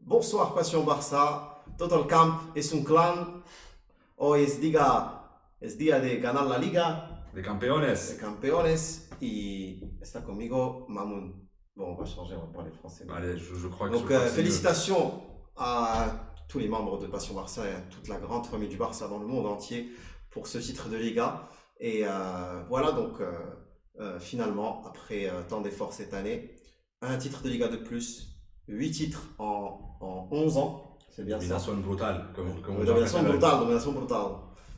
Bonsoir Passion Barça, todo el camp es un clan, hoy es día de ganar la liga, De campeones. de campeones, y está conmigo Mamoun. Bon, on va changer, on va parler français. Allez, je crois que Donc je crois que c'est félicitations à tous les membres de Passion Barça et à toute la grande famille du Barça dans le monde entier pour ce titre de Liga. Et voilà donc finalement, après tant d'efforts cette année, un titre de Liga de plus, 8 titres en 11 ans, c'est bien ça. Domination brutale, comme on dit. Domination brutale, domination brutale.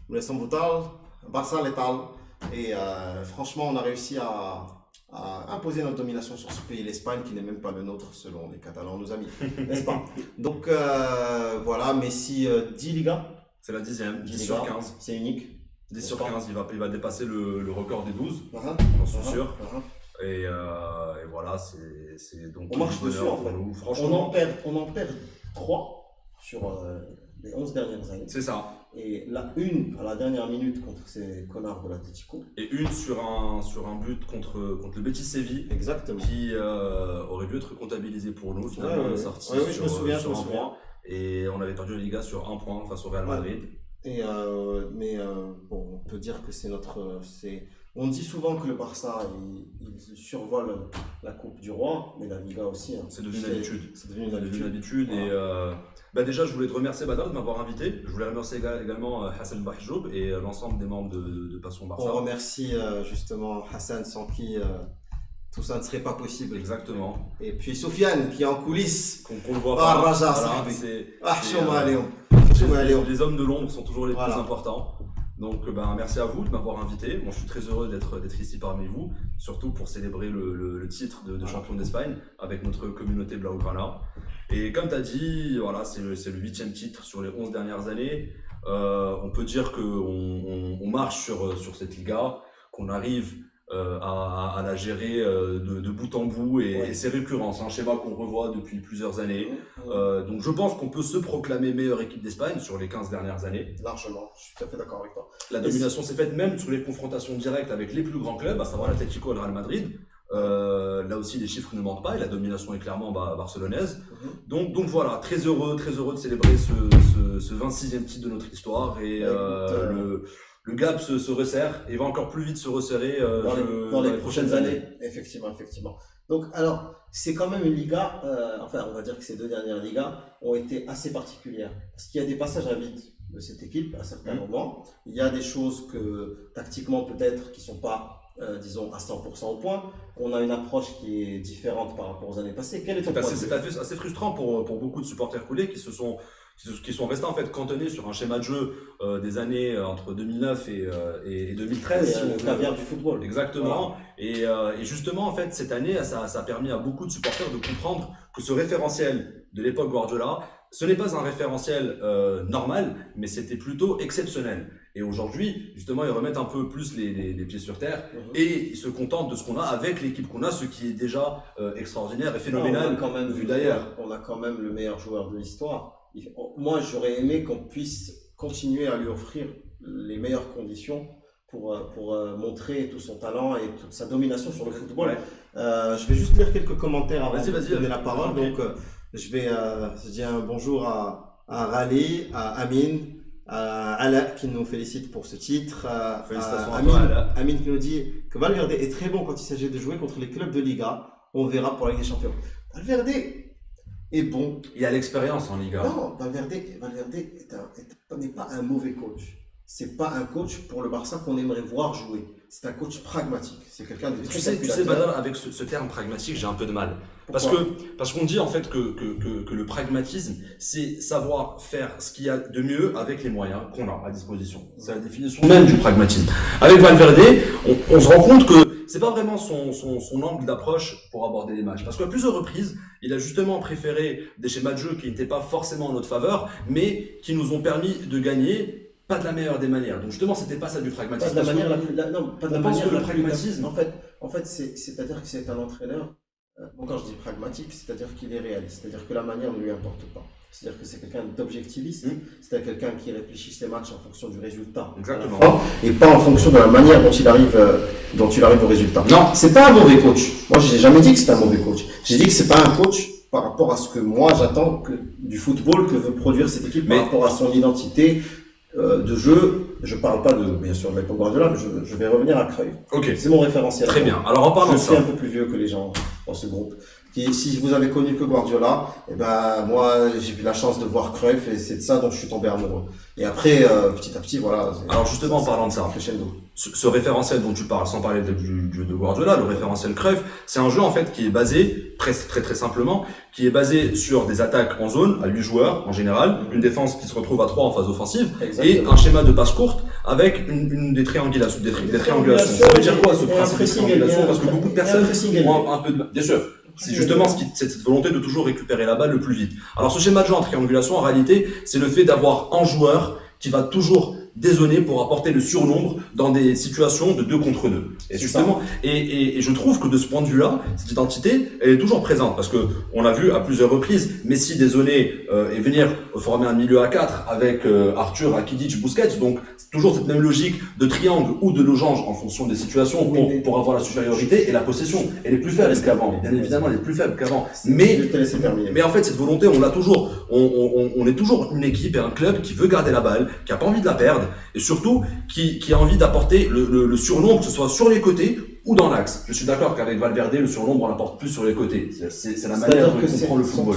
Domination brutale, Barça létal. Et franchement, on a réussi à imposer notre domination sur ce pays, l'Espagne, qui n'est même pas le nôtre, selon les Catalans, nos amis, n'est-ce pas? Donc voilà, Messi 10 Ligas. C'est la 10e, 10 10 sur Ligas, 15. c'est unique. 10 sur 15, il va dépasser le record des 12, Uh-huh, j'en suis sûr. uh-huh. Et voilà, c'est donc On marche tout le dessus bonheur en pour fait. nous. On Franchement, en perd 3 sur les 11 dernières années. c'est ça. Et la une à la dernière minute contre ces connards de l'Atlético. Et une sur un but contre le Betis Séville, Exactement. qui aurait dû être comptabilisé pour nous. Finalement, on est sorti je sur, me souviens, sur je me un souviens. point. Et on avait perdu la Liga sur un point face au Real Ouais. Madrid. Et mais bon, on peut dire que c'est on dit souvent que le Barça il survole la Coupe du Roi, mais la Liga aussi. Hein. C'est devenu une habitude. C'est devenu une On a devenu une habitude. habitude. Voilà. Et déjà, je voulais te remercier, Badr, de m'avoir invité. Je voulais remercier également Hassan Bahjoub et l'ensemble des membres de Passion Barça. On remercie justement Hassan, sans qui tout ça ne serait pas possible. Exactement. Et puis Sofiane qui est en coulisses. Qu'on le voit Ah, pas. Raja, Voilà, c'est- c'est, Chouma Léon. les hommes de l'ombre sont toujours les Voilà. plus importants. Donc, merci à vous de m'avoir invité. Bon, je suis très heureux d'être ici parmi vous, surtout pour célébrer le titre de champion d'Espagne avec notre communauté Blaugrana. Et comme tu as dit, voilà, c'est le 8e titre sur les 11 dernières années. On peut dire qu'on marche sur cette Liga, qu'on arrive à la gérer de bout en bout et c'est récurrent, c'est un schéma qu'on revoit depuis plusieurs années. Donc je pense qu'on peut se proclamer meilleure équipe d'Espagne sur les 15 dernières années. Largement, je suis tout à fait d'accord avec toi. La domination s'est faite même sur les confrontations directes avec les plus grands clubs, à savoir l'Atlético et le Real Madrid. Là aussi les chiffres ne mentent pas et la domination est clairement barcelonaise. Donc voilà, très heureux de célébrer ce 26e titre de notre histoire et le gap se resserre et va encore plus vite se resserrer dans les prochaines années. Effectivement. Donc, alors, c'est quand même une Liga, enfin, on va dire que ces 2 dernières Ligas ont été assez particulières. Parce qu'il y a des passages à vide de cette équipe à certains moments. Il y a des choses que, tactiquement, peut-être, qui ne sont pas, disons, à 100% au point. On a une approche qui est différente par rapport aux années passées. Quel est ton point de vue? C'est assez frustrant pour beaucoup de supporters coulés qui sont restés en fait cantonnés sur un schéma de jeu des années entre 2009 et 2013. C'est le caviar du football. Exactement. Voilà. Et justement, en fait, cette année, ça a permis à beaucoup de supporters de comprendre que ce référentiel de l'époque Guardiola, ce n'est pas un référentiel normal, mais c'était plutôt exceptionnel. Et aujourd'hui, justement, ils remettent un peu plus les pieds sur terre et ils se contentent de ce qu'on a avec l'équipe qu'on a, ce qui est déjà extraordinaire et phénoménal vu d'ailleurs. On a quand même le meilleur joueur de l'histoire. Moi, j'aurais aimé qu'on puisse continuer à lui offrir les meilleures conditions pour montrer tout son talent et toute sa domination sur le football. Ouais. Je vais juste lire quelques commentaires avant Vas-y, de donner la parole. Okay. Donc, je dis un bonjour à Raleigh, à Amin, à Ala qui nous félicite pour ce titre. Félicitations à toi, Ala. Amin qui nous dit que Valverde est très bon quand il s'agit de jouer contre les clubs de Liga. On verra pour la Ligue des Champions. Valverde est bon. Il y a l'expérience en Liga. Non, Valverde n'est pas un mauvais coach. C'est pas un coach pour le Barça qu'on aimerait voir jouer. C'est un coach pragmatique. C'est quelqu'un de très Tu sais, Badal, avec ce terme pragmatique, j'ai un peu de mal. Parce qu'on dit en fait que le pragmatisme, c'est savoir faire ce qu'il y a de mieux avec les moyens qu'on a à disposition. C'est la définition même du pragmatisme. Avec Valverde, on se rend compte que c'est pas vraiment son angle d'approche pour aborder les matchs. Parce qu'à plusieurs reprises, il a justement préféré des schémas de jeu qui n'étaient pas forcément en notre faveur, mais qui nous ont permis de gagner. Pas de la meilleure des manières. Donc justement, c'était pas ça du pragmatisme. Pas de la manière la plus. Non, pas de la manière. Le pragmatisme. En fait, c'est-à-dire que c'est un entraîneur. Bon, quand je dis pragmatique, c'est-à-dire qu'il est réaliste. C'est-à-dire que la manière ne lui importe pas. C'est-à-dire que c'est quelqu'un d'objectiviste. C'est quelqu'un qui réfléchit ses matchs en fonction du résultat. Exactement. Et pas en fonction de la manière dont il arrive au résultat. Non. C'est pas un mauvais coach. Moi, je n'ai jamais dit que c'était un mauvais coach. J'ai dit que c'est pas un coach par rapport à ce que moi j'attends du football que veut produire cette équipe par rapport à son identité de jeu. Je parle pas bien sûr de Pep Guardiola, mais je vais revenir à Cruyff. Ok. C'est mon référentiel. Très bien. Alors en parlant de ça. Je suis un peu plus vieux que les gens dans ce groupe. Si vous avez connu que Guardiola, eh ben moi j'ai eu la chance de voir Cruyff et c'est de ça dont je suis tombé amoureux. Et après petit à petit voilà. Alors justement en parlant de ça, crescendo. Ce référentiel dont tu parles, sans parler du jeu de Guardiola, le référentiel Cruyff, c'est un jeu en fait qui est basé très simplement, qui est basé sur des attaques en zone à 8 joueurs en général, une défense qui se retrouve à 3 en phase offensive. Exactement. Et un schéma de passe courte avec des triangulations. Des triangulations. Ça veut dire quoi ce principe de triangulation? Parce que beaucoup de personnes ont un peu de... Bien sûr. C'est justement cette volonté de toujours récupérer la balle le plus vite. Alors ce schéma de jeu en triangulation, en réalité, c'est le fait d'avoir un joueur qui va toujours dézonner pour apporter le surnombre dans des situations de 2 contre 2. Et justement, et je trouve que de ce point de vue-là, cette identité, elle est toujours présente parce que on l'a vu à plusieurs reprises. Messi dézonner et venir former un milieu à 4 avec Arthur, Rakitic, Busquets. Donc toujours cette même logique de triangle ou de losange en fonction des situations pour avoir la supériorité et la possession. Elle est plus faible qu'avant. Bien évidemment, elle est plus faible qu'avant. Mais en fait, cette volonté, on l'a toujours. On est toujours une équipe et un club qui veut garder la balle, qui a pas envie de la perdre. Et surtout, qui a envie d'apporter le surnombre, que ce soit sur les côtés ou dans l'axe. Je suis d'accord qu'avec Valverde, le surnombre, on l'apporte plus sur les côtés. C'est la manière dont il comprend le football.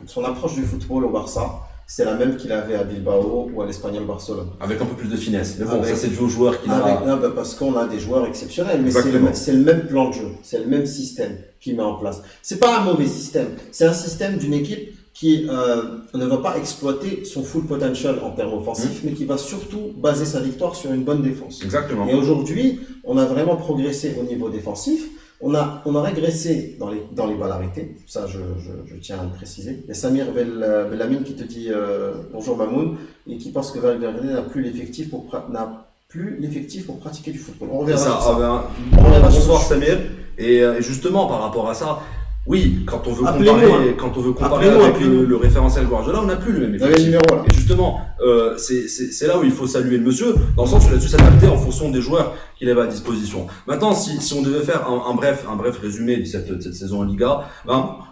Son approche du football au Barça, c'est la même qu'il avait à Bilbao ou à l'Espagnol Barcelone. Avec un peu plus de finesse. Mais bon, ça c'est dû aux joueurs qu'il a... parce qu'on a des joueurs exceptionnels, mais c'est le même plan de jeu, c'est le même système qu'il met en place. C'est pas un mauvais système, c'est un système d'une équipe qui ne va pas exploiter son full potential en termes offensifs, mais qui va surtout baser sa victoire sur une bonne défense. Exactement. Et aujourd'hui, on a vraiment progressé au niveau défensif. On a régressé dans les balles arrêtées. Ça, je tiens à le préciser. Il y a Samir Bellamine qui te dit bonjour Mamoun et qui pense que Valverde n'a plus l'effectif pour pratiquer du football. On verra ça. Bonsoir Samir. Et justement, par rapport à ça, oui, quand on veut comparer avec le référentiel Guardiola, on n'a plus le même effectif. Et justement, c'est là où il faut saluer le monsieur, dans le sens où il a dû s'adapter en fonction des joueurs qu'il avait à disposition. Maintenant, si on devait faire un bref résumé de cette saison en Liga,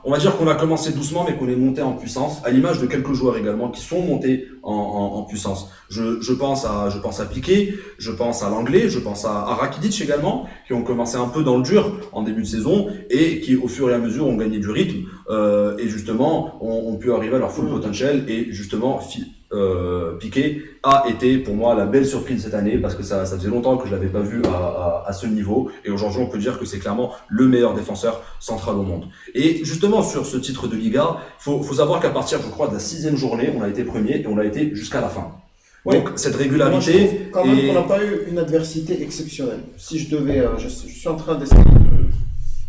on va dire qu'on a commencé doucement, mais qu'on est monté en puissance, à l'image de quelques joueurs également qui sont montés en puissance. Je pense à Piqué, je pense à l'anglais, je pense à Rakitic également, qui ont commencé un peu dans le dur en début de saison et qui au fur et à mesure ont gagné du rythme et justement ont pu arriver à leur full potential. Et justement Piqué a été pour moi la belle surprise cette année parce que ça faisait longtemps que je l'avais pas vu à ce niveau et aujourd'hui on peut dire que c'est clairement le meilleur défenseur central au monde. Et justement sur ce titre de Liga, faut savoir qu'à partir je crois de la 6e journée on a été premier et on l'a été jusqu'à la fin. Oui. Donc cette régularité. Moi, je trouve quand même qu'on n'a pas eu une adversité exceptionnelle. Si je devais, je suis en train d'essayer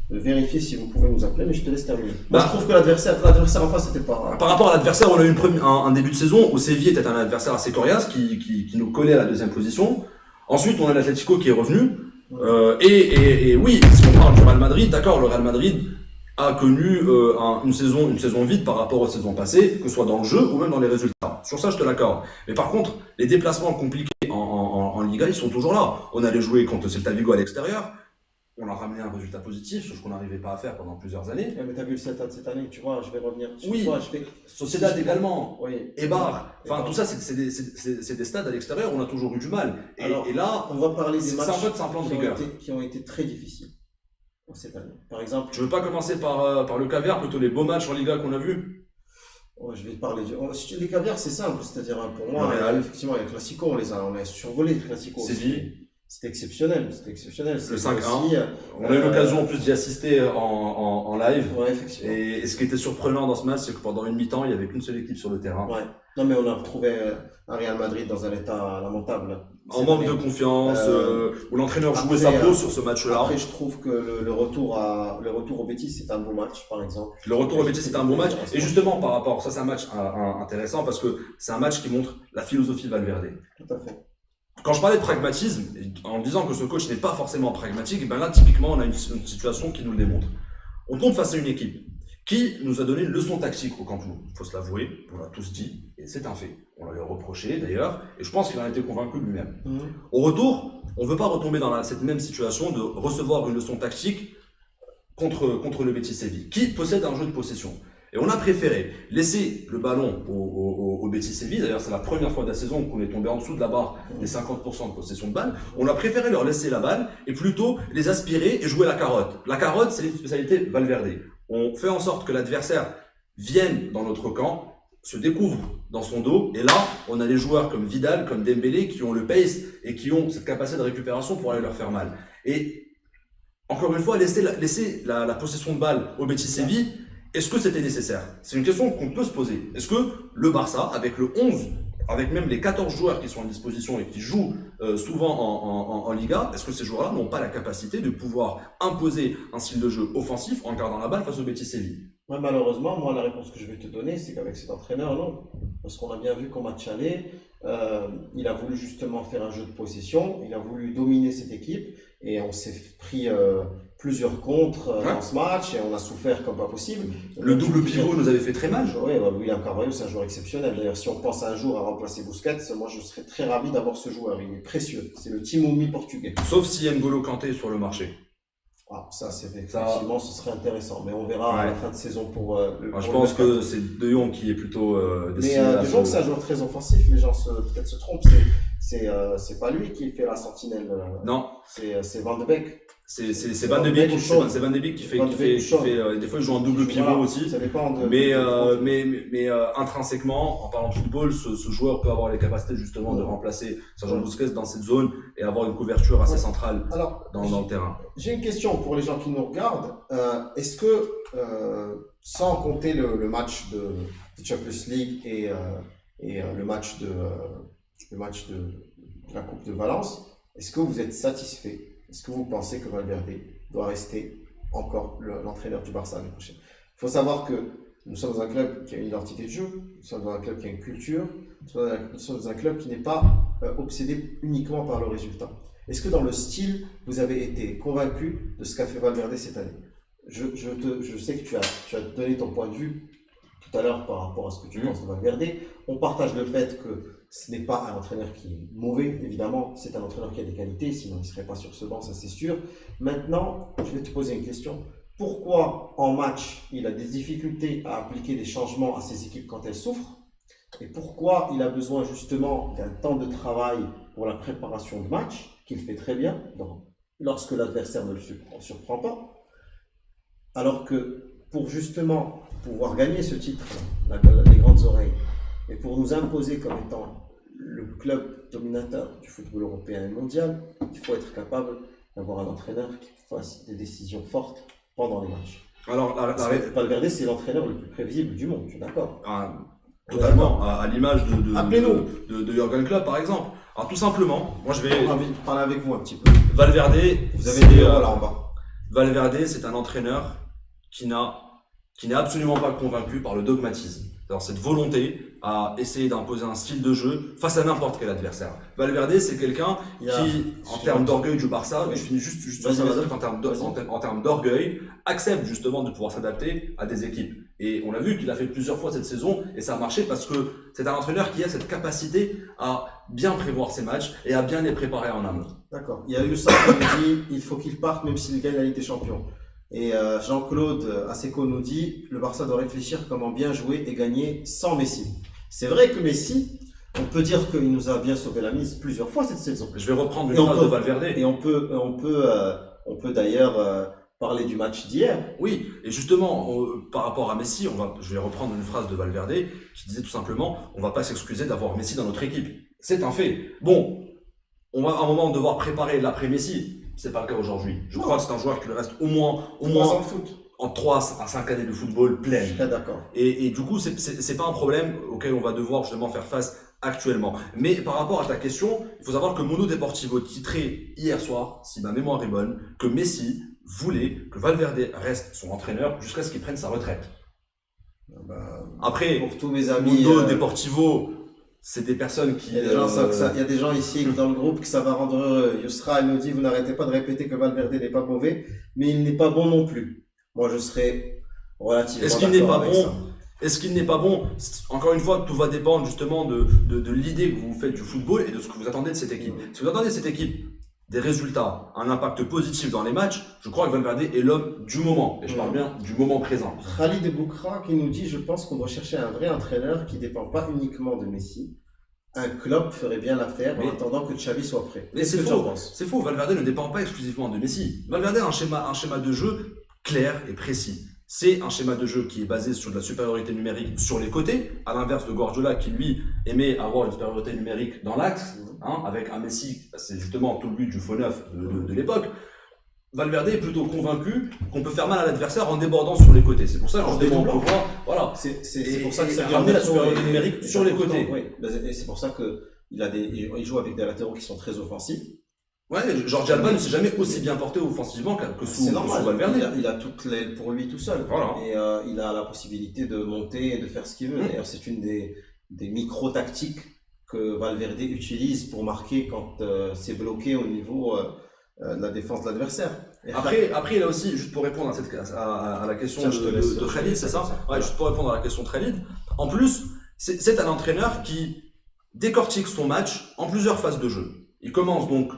de vérifier si vous pouvez nous appeler, mais je te laisse terminer. Moi, je trouve que l'adversaire en face, c'était pas... Par rapport à l'adversaire, on a eu un début de saison où Séville était un adversaire assez coriace qui nous collait à la 2e position. Ensuite, on a l'Atlético qui est revenu. Et oui, si on parle du Real Madrid, d'accord, le Real Madrid a connu une saison vide par rapport aux saisons passées, que ce soit dans le jeu ou même dans les résultats. Sur ça, je te l'accorde. Mais par contre, les déplacements compliqués en Liga, ils sont toujours là. On allait jouer contre Celta Vigo à l'extérieur. On a ramené un résultat positif, chose qu'on n'arrivait pas à faire pendant plusieurs années. Mais t'as vu le Celta de cette année, tu vois, je vais revenir sur oui. toi. Sociedad également, oui. Eibar, enfin tout ça c'est des stades à l'extérieur, on a toujours eu du mal. Et là, on va parler des matchs c'est un plan de rigueur qui ont été très difficiles cette année. Par exemple, tu veux pas commencer par le caviar, plutôt les beaux matchs en Liga qu'on a vus? Je vais te parler les caviars, c'est simple, c'est-à-dire pour moi, effectivement, les classicos, on a survolé les classicos. C'était exceptionnel. Le 5-1. On a eu l'occasion en plus d'y assister en live. Ouais, effectivement. Et ce qui était surprenant dans ce match, c'est que pendant une mi-temps, il n'y avait qu'une seule équipe sur le terrain. Ouais. Non, mais on a retrouvé un Real Madrid dans un état lamentable. En manque de confiance, où l'entraîneur jouait sa peau sur ce match-là. Après, je trouve que le retour au Betis, c'est un bon match, par exemple. Le retour au Betis, c'est un bon match. Et justement, par rapport, ça c'est un match intéressant parce que c'est un match qui montre la philosophie de Valverde. Tout à fait. Quand je parlais de pragmatisme, en disant que ce coach n'est pas forcément pragmatique, ben là, typiquement, on a une situation qui nous le démontre. On tombe face à une équipe qui nous a donné une leçon tactique au Camp Nou. Il faut se l'avouer, on l'a tous dit, et c'est un fait. On l'avait reproché d'ailleurs, et je pense qu'il en a été convaincu de lui-même. Au retour, on ne veut pas retomber dans cette même situation de recevoir une leçon tactique contre le Betis Séville, qui possède un jeu de possession. Et on a préféré laisser le ballon au Betis Séville. D'ailleurs, c'est la première fois de la saison qu'on est tombé en dessous de la barre des 50% de possession de balle. On a préféré leur laisser la balle et plutôt les aspirer et jouer la carotte. La carotte, c'est une spécialité Valverde. On fait en sorte que l'adversaire vienne dans notre camp, se découvre dans son dos, et là, on a des joueurs comme Vidal, comme Dembélé, qui ont le pace et qui ont cette capacité de récupération pour aller leur faire mal. Et encore une fois, laisser la possession de balle au Betis Séville, est-ce que c'était nécessaire? C'est une question qu'on peut se poser. Est-ce que le Barça, avec le 11, avec même les 14 joueurs qui sont à disposition et qui jouent souvent en Liga, est-ce que ces joueurs-là n'ont pas la capacité de pouvoir imposer un style de jeu offensif en gardant la balle face au Betis Séville? Ouais, malheureusement, moi, la réponse que je vais te donner, c'est qu'avec cet entraîneur, non. Parce qu'on a bien vu qu'au match aller, il a voulu justement faire un jeu de possession, il a voulu dominer cette équipe, et on s'est pris plusieurs contres dans ce match, et on a souffert comme pas possible. Le double pivot nous avait fait très mal. Oui, William Carvalho, c'est un joueur exceptionnel. D'ailleurs, si on pense un jour à remplacer Busquets, moi, je serais très ravi d'avoir ce joueur. Il est précieux. C'est le Timoumi portugais. Sauf si N'Golo Kanté sur le marché. Ah, ça, c'est effectivement, ce serait intéressant. Mais on verra à la fin de saison pour je pense que c'est De Jong qui est plutôt destiné à... Mais De Jong, c'est un joueur très offensif. Les gens peut-être se trompent. C'est pas lui qui fait la sentinelle. Non. C'est Van de Beek. C'est Van de Beek. C'est Van de Beek qui fait des fois il joue en double pivot aussi. Ça dépend de. Mais intrinsèquement, en parlant de football, ce joueur peut avoir les capacités justement de remplacer Sergio Busquets dans cette zone et avoir une couverture assez centrale dans le terrain. J'ai une question pour les gens qui nous regardent. Est-ce que, sans compter le match de Champions League et le match de la Coupe de Valence, est-ce que vous êtes satisfait? Est-ce que vous pensez que Valverde doit rester encore l'entraîneur du Barça l'année prochaine? Il faut savoir que nous sommes dans un club qui a une identité de jeu, nous sommes dans un club qui a une culture, nous sommes dans un club qui n'est pas obsédé uniquement par le résultat. Est-ce que dans le style, vous avez été convaincu de ce qu'a fait Valverde cette année? Je sais que tu as donné ton point de vue tout à l'heure par rapport à ce que tu penses de Valverde. On partage le fait que ce n'est pas un entraîneur qui est mauvais, évidemment, c'est un entraîneur qui a des qualités, sinon il ne serait pas sur ce banc, ça c'est sûr. Maintenant, je vais te poser une question. Pourquoi en match, il a des difficultés à appliquer des changements à ses équipes quand elles souffrent? Et pourquoi il a besoin justement d'un temps de travail pour la préparation de match, qu'il fait très bien, lorsque l'adversaire ne le surprend pas? Alors que pour justement pouvoir gagner ce titre, les grandes oreilles, et pour nous imposer comme étant le club dominateur du football européen et mondial, il faut être capable d'avoir un entraîneur qui fasse des décisions fortes pendant les matchs. Alors, Valverde, c'est l'entraîneur le plus prévisible du monde, je suis d'accord. Totalement, à l'image de Jürgen Klopp par exemple. Alors tout simplement, moi je vais parler avec vous un petit peu. Valverde, vous avez des là en bas. Valverde, c'est un entraîneur qui n'est absolument pas convaincu par le dogmatisme. Alors cette volonté à essayer d'imposer un style de jeu face à n'importe quel adversaire. Valverde, c'est quelqu'un qui, en termes d'orgueil du Barça, je finis juste sur ça, en termes d'orgueil, accepte justement de pouvoir s'adapter à des équipes. Et on l'a vu qu'il a fait plusieurs fois cette saison et ça a marché parce que c'est un entraîneur qui a cette capacité à bien prévoir ses matchs et à bien les préparer en amont. D'accord. Il y a eu ça qui nous dit il faut qu'il parte même s'il gagne la Ligue des Champions. Et Jean-Claude Asseco nous dit le Barça doit réfléchir comment bien jouer et gagner sans Messi. C'est vrai que Messi, on peut dire qu'il nous a bien sauvé la mise plusieurs fois cette saison. Je vais reprendre une phrase de Valverde. Et on peut d'ailleurs parler du match d'hier. Oui, et justement, par rapport à Messi, je vais reprendre une phrase de Valverde qui disait tout simplement on ne va pas s'excuser d'avoir Messi dans notre équipe. C'est un fait. Bon, on va à un moment devoir préparer l'après-Messi. C'est pas le cas aujourd'hui. Je crois que c'est un joueur qui lui reste au moins en 3 à 5 années de football pleine. Je suis d'accord. Et du coup, c'est pas un problème auquel on va devoir justement faire face actuellement. Mais par rapport à ta question, il faut savoir que Mundo Deportivo titrait hier soir, si ma mémoire est bonne, que Messi voulait que Valverde reste son entraîneur jusqu'à ce qu'il prenne sa retraite. Après, pour tous mes amis, Mundo Deportivo, c'est des personnes qui... Il y a des gens ici dans le groupe que ça va rendre heureux. Yusra, elle nous dit, vous n'arrêtez pas de répéter que Valverde n'est pas mauvais, mais il n'est pas bon non plus. Moi, je serais relativement d'accord avec ça. Est-ce qu'il n'est pas bon? Encore une fois, tout va dépendre justement de l'idée que vous faites du football et de ce que vous attendez de cette équipe. Si vous attendez de cette équipe des résultats, un impact positif dans les matchs, je crois que Valverde est l'homme du moment. Et je parle bien du moment présent. Khalid Boukra qui nous dit: je pense qu'on doit chercher un vrai entraîneur qui ne dépend pas uniquement de Messi. Un club ferait bien l'affaire en attendant que Xavi soit prêt. Mais c'est faux. C'est faux. Valverde ne dépend pas exclusivement de Messi. Valverde a un schéma de jeu clair et précis. C'est un schéma de jeu qui est basé sur de la supériorité numérique sur les côtés, à l'inverse de Guardiola qui lui aimait avoir une supériorité numérique dans l'axe, avec un Messi, c'est justement tout le but du faux neuf de l'époque. Valverde est plutôt convaincu qu'on peut faire mal à l'adversaire en débordant sur les côtés. C'est pour ça que justement on voit, voilà. C'est pour ça que ça ramener la supériorité numérique sur les côtés. Oui, et c'est pour ça que il joue avec des latéraux qui sont très offensifs. Ouais, Jordi Alba ne s'est jamais aussi bien porté offensivement que sous Valverde. Il a toute l'aile pour lui tout seul. Voilà. Et il a la possibilité de monter et de faire ce qu'il veut. D'ailleurs, c'est une des micro-tactiques que Valverde utilise pour marquer quand c'est bloqué au niveau de la défense de l'adversaire. Après, il a aussi, juste pour répondre à la question de Khalid, c'est ça? Ouais, juste pour répondre à la question de Khalid. En plus, c'est un entraîneur qui décortique son match en plusieurs phases de jeu. Il commence donc,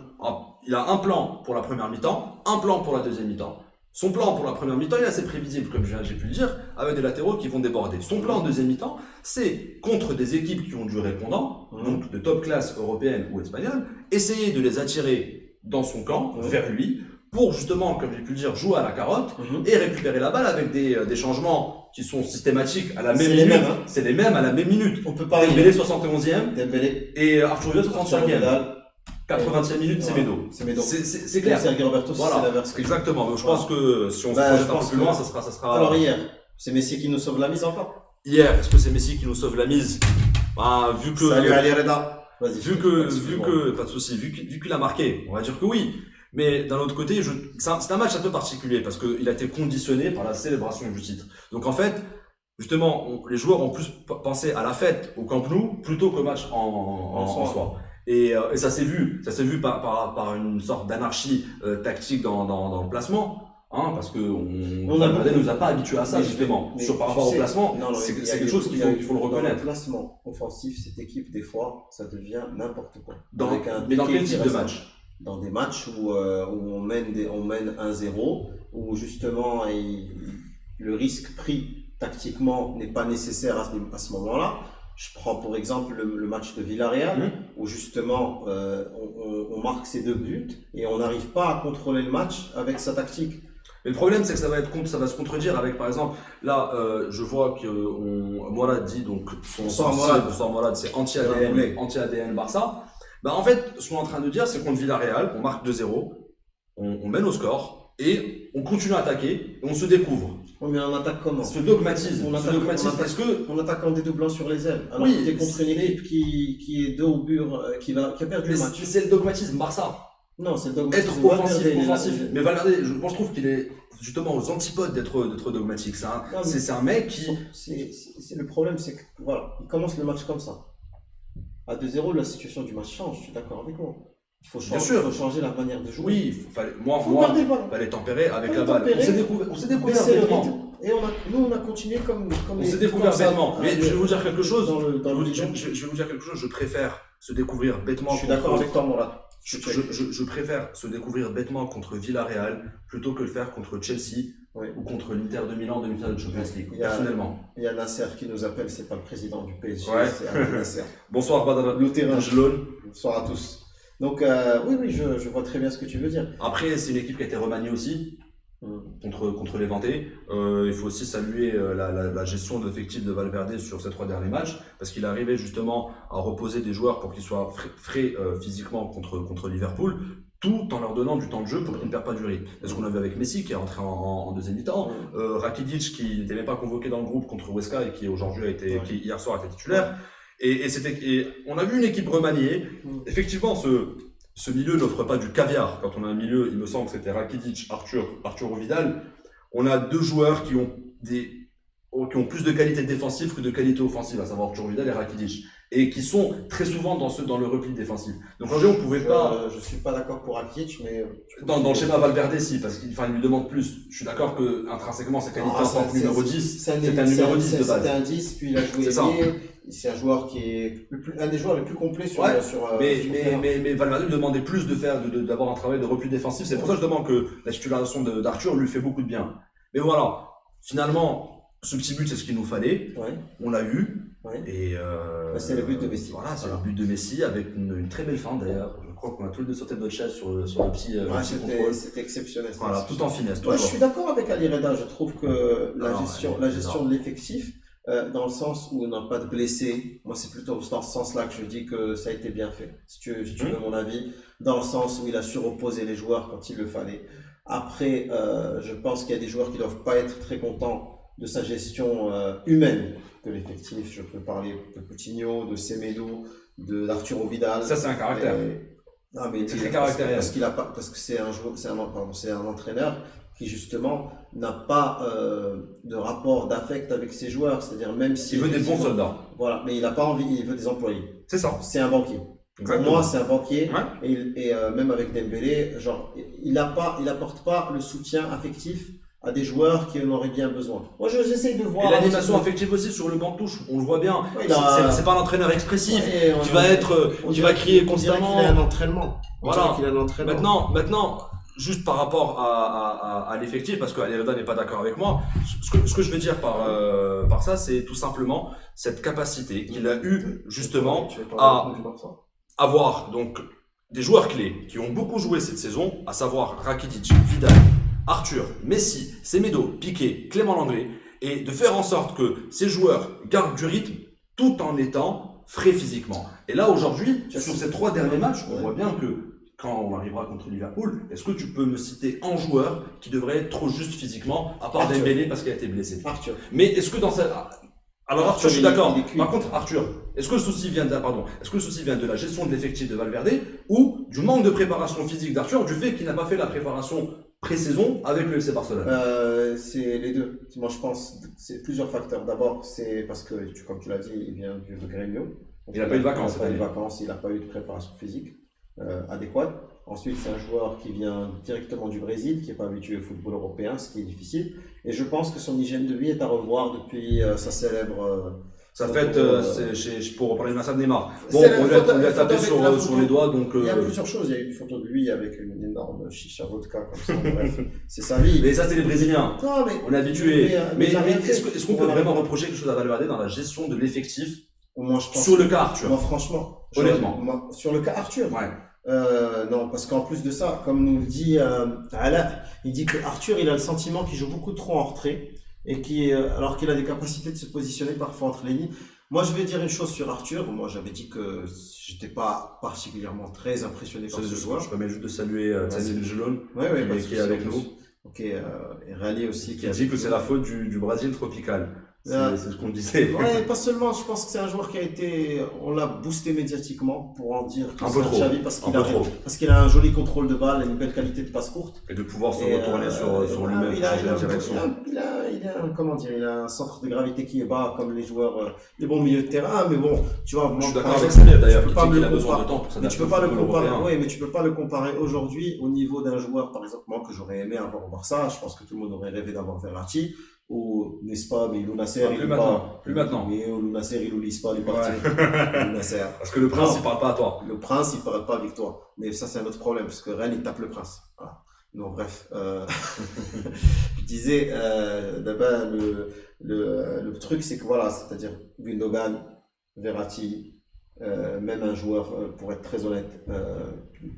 il a un plan pour la première mi-temps, un plan pour la deuxième mi-temps. Son plan pour la première mi-temps, il est assez prévisible, comme j'ai pu le dire, avec des latéraux qui vont déborder. Son plan en deuxième mi-temps, c'est contre des équipes qui ont du répondant, donc de top classe européenne ou espagnole, essayer de les attirer dans son camp, vers lui, pour justement, comme j'ai pu le dire, jouer à la carotte et récupérer la balle avec des changements qui sont systématiques à la même minute. C'est les mêmes à la même minute. On peut pas Dembélé 71e et Arthur Vidal 65e. 80e minute, c'est Médo. C'est clair. Sergio Roberto, c'est l'inverse. Exactement. Donc, je pense que si on se projette un peu plus loin, ça sera. Alors hier, c'est Messi qui nous sauve la mise encore. Hier, est-ce que c'est Messi qui nous sauve la mise? Vu que. Salut Ali Reda. Vu que, pas de souci, vu qu'il a marqué, on va dire que oui. Mais d'un autre côté, c'est un match un peu particulier parce qu'il a été conditionné par la célébration du titre. Donc en fait, justement, les joueurs ont plus pensé à la fête au Camp Nou plutôt qu'au match en soi. Et ça s'est vu par une sorte d'anarchie tactique dans le placement. Parce que Valverde nous a pas habitués à ça, justement. Par rapport au placement, c'est quelque chose qu'il faut le reconnaître. Dans le placement offensif, cette équipe, des fois, ça devient n'importe quoi. Mais dans quel type de match? Dans des matchs où on mène 1-0, où justement le risque pris tactiquement n'est pas nécessaire à ce moment-là. Je prends pour exemple le match de Villarreal, où justement on marque ses 2 buts et on n'arrive pas à contrôler le match avec sa tactique. Mais le problème, c'est que ça va se contredire avec, par exemple, là, je vois que Morad dit, donc, son Morad, c'est anti-ADN Barça. En fait, ce qu'on est en train de dire, c'est contre Villarreal, on marque 2-0, on mène au score, et on continue à attaquer, et on se découvre. Oui, mais on attaque comment? Ce dogmatisme. On attaque en dédoublant sur les ailes. Alors que t'es contre une équipe qui est dos au mur, qui a perdu le match. C'est le dogmatisme Barça. Non, c'est le dogmatisme. Être offensif. Mais Valverde, moi je trouve qu'il est justement aux antipodes d'être dogmatique. C'est un mec qui. Le problème, c'est que voilà, il commence le match comme ça. À 2-0, la situation du match change. Je suis d'accord avec moi. Il faut changer la manière de jouer. Oui, il fallait tempérer avec la balle. On s'est découvert bêtement. Et nous, on a continué comme on s'est découvert bêtement. Mais je vais vous dire quelque chose. Je vais vous dire quelque chose. Je préfère se découvrir bêtement. Je suis d'accord avec toi, Morad. Je préfère se découvrir bêtement contre Villarreal plutôt que le faire contre Chelsea ou contre l'Inter de Milan en demi-finale de Champions League, personnellement. Il y a Nasser qui nous appelle, c'est pas le président du PSG, c'est Nasser. Bonsoir Badara. Le terrain. Bonsoir à tous. Donc oui, je vois très bien ce que tu veux dire. Après, c'est une équipe qui a été remaniée aussi contre Levante. Il faut aussi saluer la gestion d'effectifs de Valverde sur ces 3 derniers matchs, parce qu'il est arrivé justement à reposer des joueurs pour qu'ils soient frais physiquement contre Liverpool, tout en leur donnant du temps de jeu pour qu'ils ne perdent pas du rythme. C'est ce qu'on a vu avec Messi qui est rentré en deuxième mi-temps, Rakitic qui n'était même pas convoqué dans le groupe contre Huesca et qui aujourd'hui qui hier soir a été titulaire. Et on a vu une équipe remaniée. Effectivement, ce milieu n'offre pas du caviar. Quand on a un milieu, il me semble que c'était Rakitic, Arthur Vidal. On a 2 joueurs qui ont qui ont plus de qualité défensive que de qualité offensive, à savoir Arthur Vidal et Rakitic, et qui sont très souvent dans le repli défensif. Donc aujourd'hui, on pouvait pas. Je suis pas d'accord pour Rakitic, mais Dans le schéma Valverde, si, parce qu'il lui demande plus. Je suis d'accord que intrinsèquement, sa qualité en tant que numéro 10, c'est un numéro 10 de base. C'est un 10, puis il a joué ailier. C'est un joueur qui est un des joueurs les plus complets sur. Mais Valverde lui demandait plus d'avoir un travail de repli défensif. C'est pour ça justement que la titularisation d'Arthur lui fait beaucoup de bien. Mais voilà, finalement, ce petit but, c'est ce qu'il nous fallait. Ouais. On l'a eu. Ouais. Et c'est le but de Messi. Voilà, c'est le but de Messi avec une très belle fin d'ailleurs. Je crois qu'on a tous les deux sauté de notre chaise sur le petit contrôle. C'était exceptionnel. Voilà, tout en finesse. Je suis d'accord avec Ali Reda. Je trouve que la gestion de l'effectif, dans le sens où on n'a pas de blessés, moi c'est plutôt dans ce sens-là que je dis que ça a été bien fait. Si tu veux mon avis, dans le sens où il a su reposer les joueurs quand il le fallait. Après, je pense qu'il y a des joueurs qui ne doivent pas être très contents de sa gestion humaine de l'effectif. Je peux parler de Coutinho, de Semedo, d'Arturo Vidal. Ça, c'est un caractère. Non, mais c'est très caractériel. Parce que c'est un entraîneur qui justement n'a pas de rapport d'affect avec ses joueurs. C'est-à-dire même si il veut des bons soldats. Voilà, mais il n'a pas envie, il veut des employés. C'est ça. C'est un banquier. Exactement. Pour moi, c'est un banquier. Ouais. Et même avec Dembélé, genre, il apporte pas le soutien affectif à des joueurs qui en auraient bien besoin. Moi, j'essaye de voir. Et l'animation affective aussi sur le banc de touche, on le voit bien. Ouais, c'est pas un entraîneur expressif qui va crier constamment. Il a un entraînement. Voilà. Maintenant, juste par rapport à l'effectif, parce qu'Alireda n'est pas d'accord avec moi, ce que je veux dire par ça, c'est tout simplement cette capacité qu'il a eu justement à avoir donc des joueurs clés qui ont beaucoup joué cette saison, à savoir Rakitic, Vidal, Arthur, Messi, Semedo, Piqué, Clément Lenglet, et de faire en sorte que ces joueurs gardent du rythme tout en étant frais physiquement. Et là aujourd'hui, sur ces 3 derniers matchs, on voit bien que quand on arrivera contre Liverpool, est-ce que tu peux me citer un joueur qui devrait être trop juste physiquement, à part Dembélé parce qu'il a été blessé? Arthur. Mais est-ce que dans cette... Alors Arthur, je suis d'accord. Par contre, Arthur, est-ce que le souci vient de la gestion de l'effectif de Valverde ou du manque de préparation physique d'Arthur, du fait qu'il n'a pas fait la préparation pré-saison avec le FC Barcelone? C'est les deux. Moi, je pense que c'est plusieurs facteurs. D'abord, c'est parce que, comme tu l'as dit, il vient du Grêmio. Il n'a pas eu de vacances. Il n'a pas eu de préparation physique adéquate. Ensuite, c'est un joueur qui vient directement du Brésil, qui n'est pas habitué au football européen, ce qui est difficile. Et je pense que son hygiène de vie est à revoir depuis sa célèbre... Ça fait, pour reparler de Massa Neymar. Bon, on lui a tapé sur les doigts, donc... Il y a plusieurs choses. Il y a une photo de lui avec une énorme chicha vodka, comme ça. Bref, c'est sa vie. Mais ça, c'est les Brésiliens. Non, mais... On est habitué. Mais est-ce qu'on peut vraiment reprocher quelque chose à Valverde dans la gestion de l'effectif sur le cas Arthur? Moi, franchement, honnêtement. Sur le cas Arthur, ouais. Non, parce qu'en plus de ça, comme nous le dit Ala, il dit que Arthur, il a le sentiment qu'il joue beaucoup trop en retrait et alors qu'il a des capacités de se positionner parfois entre les lignes. Moi, je vais dire une chose sur Arthur. Moi, j'avais dit que j'étais pas particulièrement très impressionné par ce joueur. Je permets juste de saluer Daniel Gelon qui est avec nous. Ok, et Rally aussi. Qui dit que c'est la faute du Brésil tropical. C'est ce qu'on disait. Ouais, pas seulement. Je pense que c'est un joueur qui a été. On l'a boosté médiatiquement pour en dire que un peu trop. Xavi parce qu'il a un joli contrôle de balle et une belle qualité de passe courte. Et de pouvoir se retourner sur lui-même, changer la direction. Il a un centre de gravité qui est bas, comme les joueurs, les bons milieux de terrain. Mais bon, tu vois. Je suis d'accord avec Samir d'ailleurs, qui dit qu'il a besoin de temps pour s'adapter. Tu peux pas le comparer. Oui, mais tu peux pas le comparer aujourd'hui au niveau d'un joueur, par exemple, moi, que j'aurais aimé avoir au Barça. Je pense que tout le monde aurait rêvé d'avoir Verratti. Ou n'est-ce pas, mais Lou Nasser, plus maintenant. Mais Lou Nasser, il ne lise pas les parties. Parce que le prince, il parle pas à toi. Le prince, il parle pas avec toi. Mais ça, c'est un autre problème, parce que Rennes, il tape le prince. Voilà. Donc, bref. Je disais, d'abord, le truc, c'est que voilà, c'est-à-dire Gundogan, Verratti, même un joueur, pour être très honnête,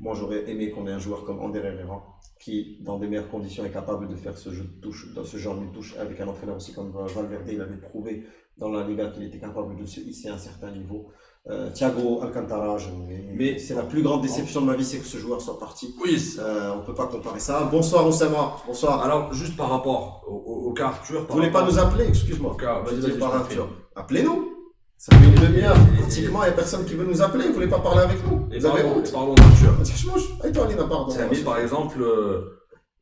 moi j'aurais aimé qu'on ait un joueur comme Ander Herrera qui, dans des meilleures conditions, est capable de faire ce jeu de touche, dans ce genre de touche avec un entraîneur aussi comme Valverde. Il avait prouvé dans la Liga qu'il était capable de se hisser à un certain niveau. Thiago Alcantara, mais c'est la plus grande déception de ma vie, c'est que ce joueur soit parti. Oui. On peut pas comparer ça. Bonsoir Oussama. Bonsoir. Alors juste par rapport au cas Arthur. Vous voulez pas nous appeler? Excuse-moi. Vas-y, Arthur. Appelez-nous. Ça fait une demi-heure, pratiquement, il n'y a personne qui veut nous appeler, vous ne voulez pas parler avec nous. Et parlons d'Arthur. Et toi, Lina, pardon. Samy, par exemple,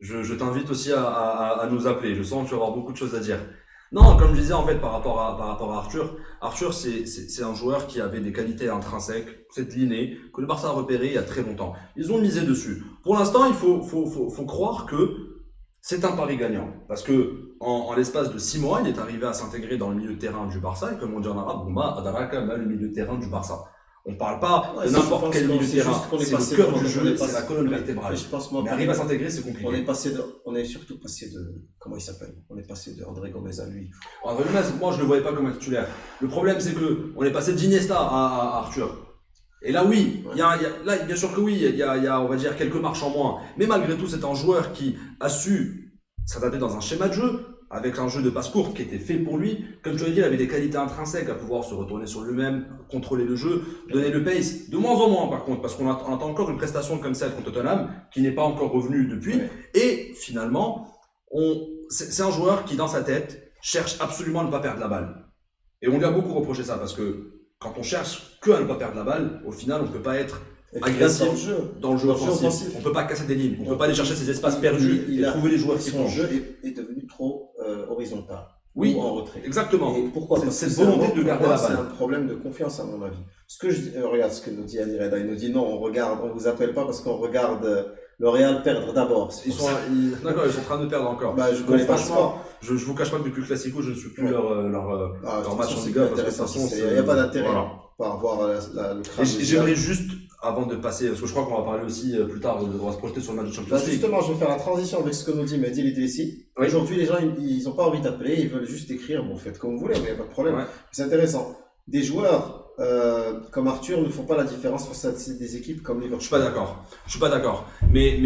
je t'invite aussi à nous appeler. Je sens que tu vas avoir beaucoup de choses à dire. Non, comme je disais en fait par rapport à Arthur, Arthur c'est un joueur qui avait des qualités intrinsèques, cette lignée, que le Barça a repéré il y a très longtemps. Ils ont misé dessus. Pour l'instant, faut croire que c'est un pari gagnant. Parce que en l'espace de 6 mois, il est arrivé à s'intégrer dans le milieu de terrain du Barça, et comme on dit en arabe, Bouma Adaraka, le milieu de terrain du Barça. On ne parle pas de n'importe quel milieu de terrain, c'est le cœur du jeu, c'est la colonne vertébrale. Je pense, moi, Mais arriver à s'intégrer, c'est compliqué. On est surtout passé de, comment il s'appelle? On est passé de André Gomez à lui. André Gomez, moi je le voyais pas comme un titulaire. Le problème c'est que on est passé d'Iniesta à Arthur. Et là oui, là bien sûr que oui, il y a on va dire quelques marches en moins. Mais malgré tout, c'est un joueur qui a su s'adapter dans un schéma de jeu, avec un jeu de passe courte qui était fait pour lui. Comme tu l'as dit, il avait des qualités intrinsèques à pouvoir se retourner sur lui-même, contrôler le jeu, donner le pace. De moins en moins par contre, parce qu'on attend encore une prestation comme celle contre Tottenham, qui n'est pas encore revenue depuis. Ouais. Et finalement, c'est un joueur qui dans sa tête cherche absolument à ne pas perdre la balle. Et on lui a beaucoup reproché ça, parce que quand on cherche que à ne pas perdre la balle, au final on ne peut pas être agressif dans le jeu offensif. On ne peut pas casser des lignes, on ne peut pas aller chercher ces espaces perdus et trouver les joueurs qui font. Son jeu est devenu trop horizontal. Oui, ou en retrait. Exactement. Et pourquoi? Parce que cette volonté de garder la balle. C'est un problème de confiance à mon avis. Ce que regarde ce que nous dit Ali Reda. Il nous dit non, on vous appelle pas parce qu'on regarde le Real perdre d'abord. D'accord, ils sont en train de perdre encore. Bah, je connais pas ça. Je vous cache pas que depuis le Classico, je ne suis plus leur match en Liga parce que il n'y a pas d'intérêt par voir le crâne. J'aimerais juste, avant de passer, parce que je crois qu'on va parler aussi plus tard, on va se projeter sur le match de Champions League. Justement, je vais faire la transition avec ce que nous dit Mehdi Lidessi. Oui. Aujourd'hui, les gens, ils n'ont pas envie d'appeler, ils veulent juste écrire. Bon, faites comme vous voulez, mais il n'y a pas de problème. Ouais. C'est intéressant. Des joueurs comme Arthur ne font pas la différence face à des équipes comme Liverpool. Je suis pas d'accord. Mais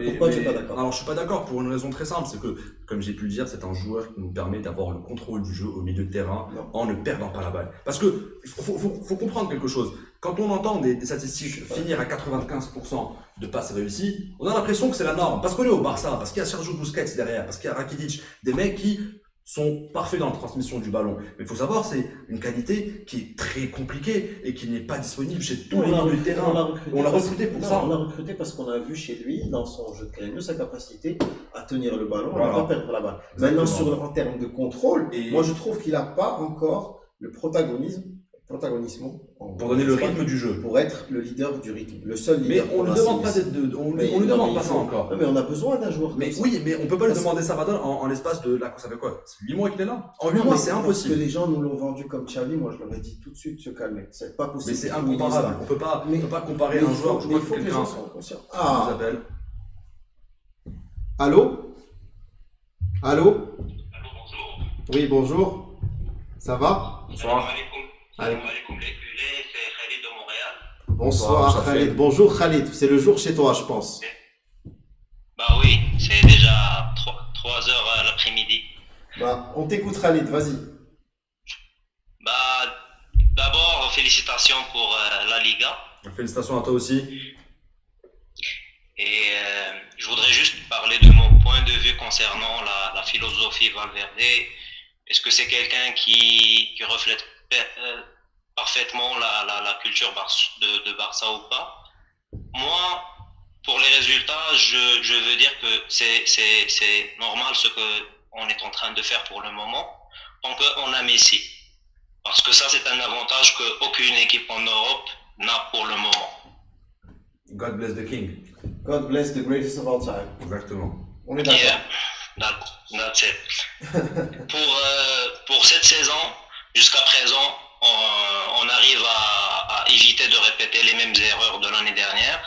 pourquoi tu n'es pas d'accord? Alors, je suis pas d'accord pour une raison très simple, c'est que, comme j'ai pu le dire, c'est un joueur qui nous permet d'avoir le contrôle du jeu au milieu de terrain en ne perdant pas la balle. Parce que faut comprendre quelque chose. Quand on entend des statistiques finir à 95% de passes réussies, on a l'impression que c'est la norme. Parce qu'on est au Barça, parce qu'il y a Sergio Busquets derrière, parce qu'il y a Rakitic, des mecs qui sont parfaits dans la transmission du ballon. Mais il faut savoir, c'est une qualité qui est très compliquée et qui n'est pas disponible chez tous les milieux de terrain. On l'a recruté pour ça. On l'a recruté parce qu'on a vu chez lui, dans son jeu de créneau, sa capacité à tenir le ballon, à ne pas perdre la balle. Maintenant, en termes de contrôle, moi je trouve qu'il n'a pas encore le protagonisme pour donner le rythme du jeu, pour être le leader du rythme, le seul leader. Mais on ne demande pas on ne demande pas ça encore. Non, mais on a besoin d'un joueur. Mais oui, mais on peut pas lui demander ça maintenant en l'espace de là, ça fait quoi? C'est 8 mois qu'il est là. En 8 mois, c'est impossible. Parce que les gens nous l'ont vendu comme Xavi, moi je leur ai dit tout de suite de se calmer. C'est pas possible. Mais c'est incomparable. On peut pas comparer un joueur. Je crois que les gens sont conscients. Ah. Nous appelle. Allô? Bonjour. Oui, bonjour. Ça va? Bonsoir. Salam alaikum les culés, c'est Khalid de Montréal. Bonsoir Khalid. Bonjour Khalid, c'est le jour chez toi je pense. Bah oui, c'est déjà 3 heures l'après-midi. Bah on t'écoute Khalid, vas-y. Bah d'abord félicitations pour la Liga. Félicitations à toi aussi. Et je voudrais juste parler de mon point de vue concernant la philosophie Valverde. Est-ce que c'est quelqu'un qui reflète parfaitement la culture de Barça ou pas? Moi, pour les résultats, je veux dire que c'est normal ce qu'on est en train de faire pour le moment, tant qu'on a Messi. Parce que ça, c'est un avantage qu'aucune équipe en Europe n'a pour le moment. God bless the king. God bless the greatest of all time. Exactement. On est d'accord. Yeah, that's it. Pour cette saison, jusqu'à présent, on arrive à éviter de répéter les mêmes erreurs de l'année dernière.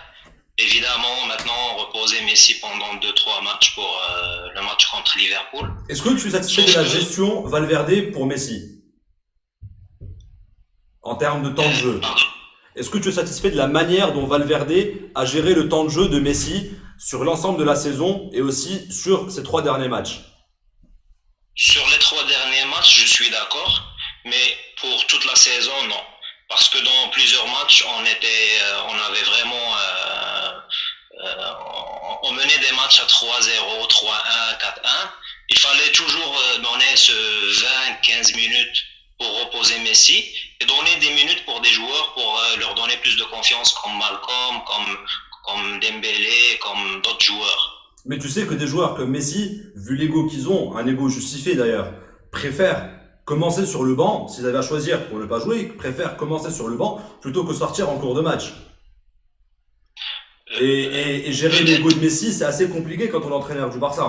Évidemment, maintenant, reposer Messi pendant 2-3 matchs pour le match contre Liverpool. Est-ce que tu es satisfait de la gestion Valverde pour Messi? En termes de temps de jeu. Pardon. Est-ce que tu es satisfait de la manière dont Valverde a géré le temps de jeu de Messi sur l'ensemble de la saison et aussi sur ces 3 derniers matchs? Sur les 3 derniers matchs, je suis d'accord, mais pour toute la saison, non. Parce que dans plusieurs matchs, on avait vraiment, on menait des matchs à 3-0, 3-1, 4-1. Il fallait toujours donner ce 20-15 minutes pour reposer Messi et donner des minutes pour des joueurs pour leur donner plus de confiance comme Malcolm, comme Dembélé, comme d'autres joueurs. Mais tu sais que des joueurs comme Messi, vu l'ego qu'ils ont, un ego justifié d'ailleurs, préfèrent commencer sur le banc, s'ils avaient à choisir pour ne pas jouer, ils préfèrent commencer sur le banc plutôt que sortir en cours de match. Et gérer l'ego de Messi, c'est assez compliqué quand on est entraîneur du Barça.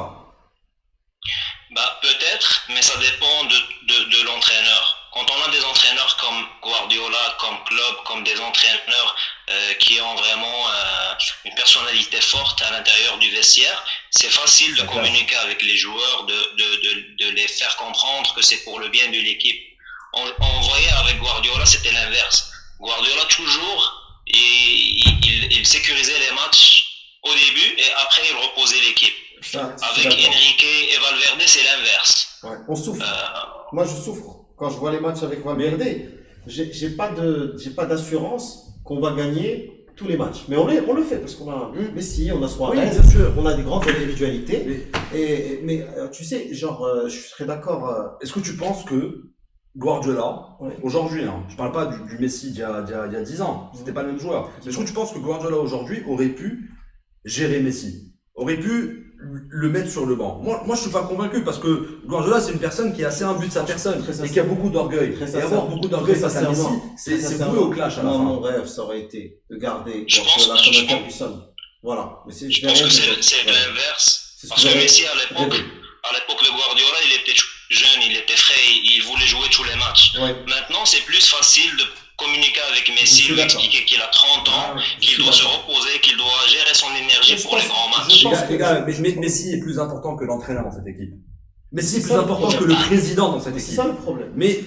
Bah, peut-être, mais ça dépend de l'entraîneur. Quand on a des entraîneurs comme Guardiola, comme Klopp, comme des entraîneurs qui ont vraiment une personnalité forte à l'intérieur du vestiaire, c'est facile de communiquer avec les joueurs, de les faire comprendre que c'est pour le bien de l'équipe. On voyait avec Guardiola, c'était l'inverse. Guardiola, toujours, il sécurisait les matchs au début et après il reposait l'équipe. Avec Enrique et Valverde, c'est l'inverse. Ouais, on souffre. Moi, je souffre quand je vois les matchs avec Valverde. J'ai pas d'assurance qu'on va gagner tous les matchs. Mais on le fait parce qu'on a Messi, on a Suarez, on a des grandes individualités. Mais tu sais, genre, je serais d'accord. Est-ce que tu penses que Guardiola, aujourd'hui, hein, je parle pas du Messi d'il y a 10 ans, c'était pas le même joueur. Mais est-ce que tu penses que Guardiola aujourd'hui aurait pu gérer Messi, aurait pu le mettre sur le banc? Moi je suis pas convaincu parce que Guardiola c'est une personne qui est assez imbu de sa personne et qui a beaucoup d'orgueil. Et avoir beaucoup d'orgueil face à Messi, c'est voué au clash à la fin. Mon rêve, ça aurait été de garder Guardiola comme un Ferguson. Voilà. Mais je pense que c'est l'inverse. Parce que Messi à l'époque de Guardiola, il était jeune, il était frais, il voulait jouer tous les matchs. Ouais. Maintenant, c'est plus facile de communiquer avec Messi, lui expliquer qu'il a 30 ans, qu'il doit se reposer, qu'il doit gérer son énergie pour les grands matchs. Les gars, Messi est plus important que l'entraîneur dans cette équipe. Messi est plus important que le président dans cette équipe. C'est ça le problème. Mais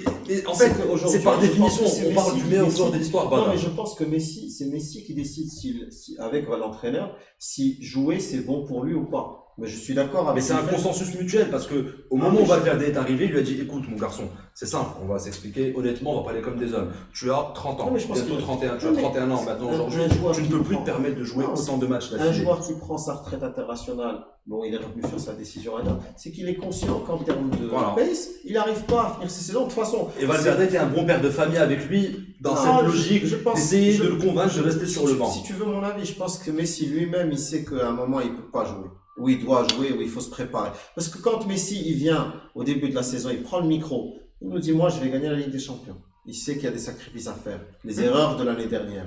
en fait, c'est par définition, on parle du meilleur joueur de l'histoire. Non, mais je pense que c'est Messi qui décide avec l'entraîneur si jouer c'est bon pour lui ou pas. Mais je suis d'accord avec. Mais c'est un consensus mutuel parce que au moment où Valverde est arrivé, il lui a dit écoute mon garçon, c'est simple, on va s'expliquer honnêtement, on va parler comme des hommes. Tu as 30 ans, bientôt 31, tu as 31 ans maintenant aujourd'hui, tu ne peux plus te permettre de jouer autant de matchs d'affilée. Un joueur qui prend sa retraite internationale, bon il est revenu sur sa décision c'est qu'il est conscient qu'en termes de pace, il n'arrive pas à finir ses saisons de toute façon. Et Valverde était un bon père de famille avec lui dans cette logique d'essayer de le convaincre de rester sur le banc. Si tu veux mon avis, je pense que Messi lui-même il sait qu'à un moment il peut pas jouer. Où il doit jouer, où il faut se préparer. Parce que quand Messi, il vient au début de la saison, il prend le micro, il nous dit, moi, je vais gagner la Ligue des Champions. Il sait qu'il y a des sacrifices à faire. Les erreurs de l'année dernière.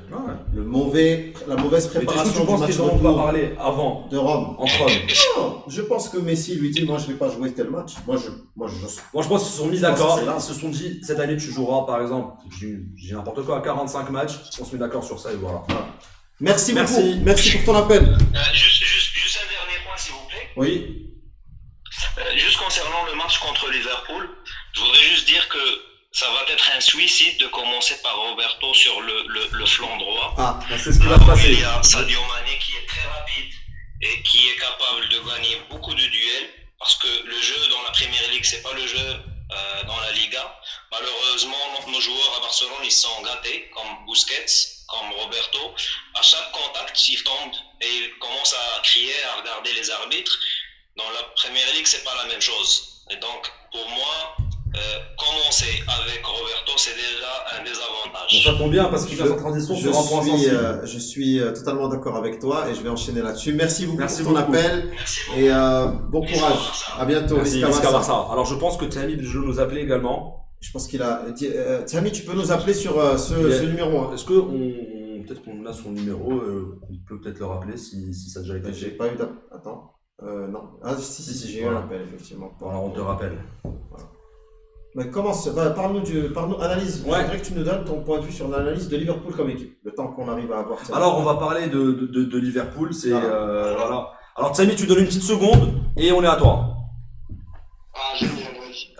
La mauvaise préparation du match dont on va parler avant de Rome. Entre hommes. Non, je pense que Messi lui dit, moi, je vais pas jouer tel match. Moi, je pense qu'ils se sont mis d'accord. Ils se sont dit, cette année, tu joueras, par exemple, j'ai n'importe quoi, 45 matchs. On se met d'accord sur ça et voilà. Merci beaucoup. Merci pour ton appel. Juste un dernier point, s'il vous plaît. Oui. Juste concernant le match contre Liverpool, je voudrais juste dire que ça va être un suicide de commencer par Roberto sur le flanc droit. C'est ce qui va se passer. Il y a Sadio Mané qui est très rapide et qui est capable de gagner beaucoup de duels parce que le jeu dans la Premier League, c'est pas le jeu dans la Liga. Malheureusement, nos joueurs à Barcelone, ils sont gâtés, comme Busquets, comme Roberto. À chaque contact, ils tombent et ils commencent à crier, à regarder les arbitres. Dans la Premier League, c'est pas la même chose. Et donc, pour moi, commencer avec Roberto, c'est déjà un désavantage. Ça tombe bien parce qu'il fait sa transition sur un point sensible. Je suis totalement d'accord avec toi et je vais enchaîner là-dessus. Merci beaucoup pour ton appel et bon courage. À bientôt. Merci, Barça. Alors, je pense que Thierry veut nous appeler également. Je pense qu'il a. Thierry, tu peux nous appeler sur ce numéro. Est-ce que peut-être qu'on a son numéro, on peut peut-être le rappeler si ça a déjà été fait. J'ai pas eu d'appel. Attends. Non. Si, j'ai eu un appel, effectivement. Alors, on te rappelle. Voilà. Mais commence, parle-nous, analyse. Je voudrais que tu nous donnes ton point de vue sur l'analyse de Liverpool comme équipe, le temps qu'on arrive à avoir. Alors, on va parler de Liverpool. Voilà. Alors, Samy, tu donnes une petite seconde et on est à toi.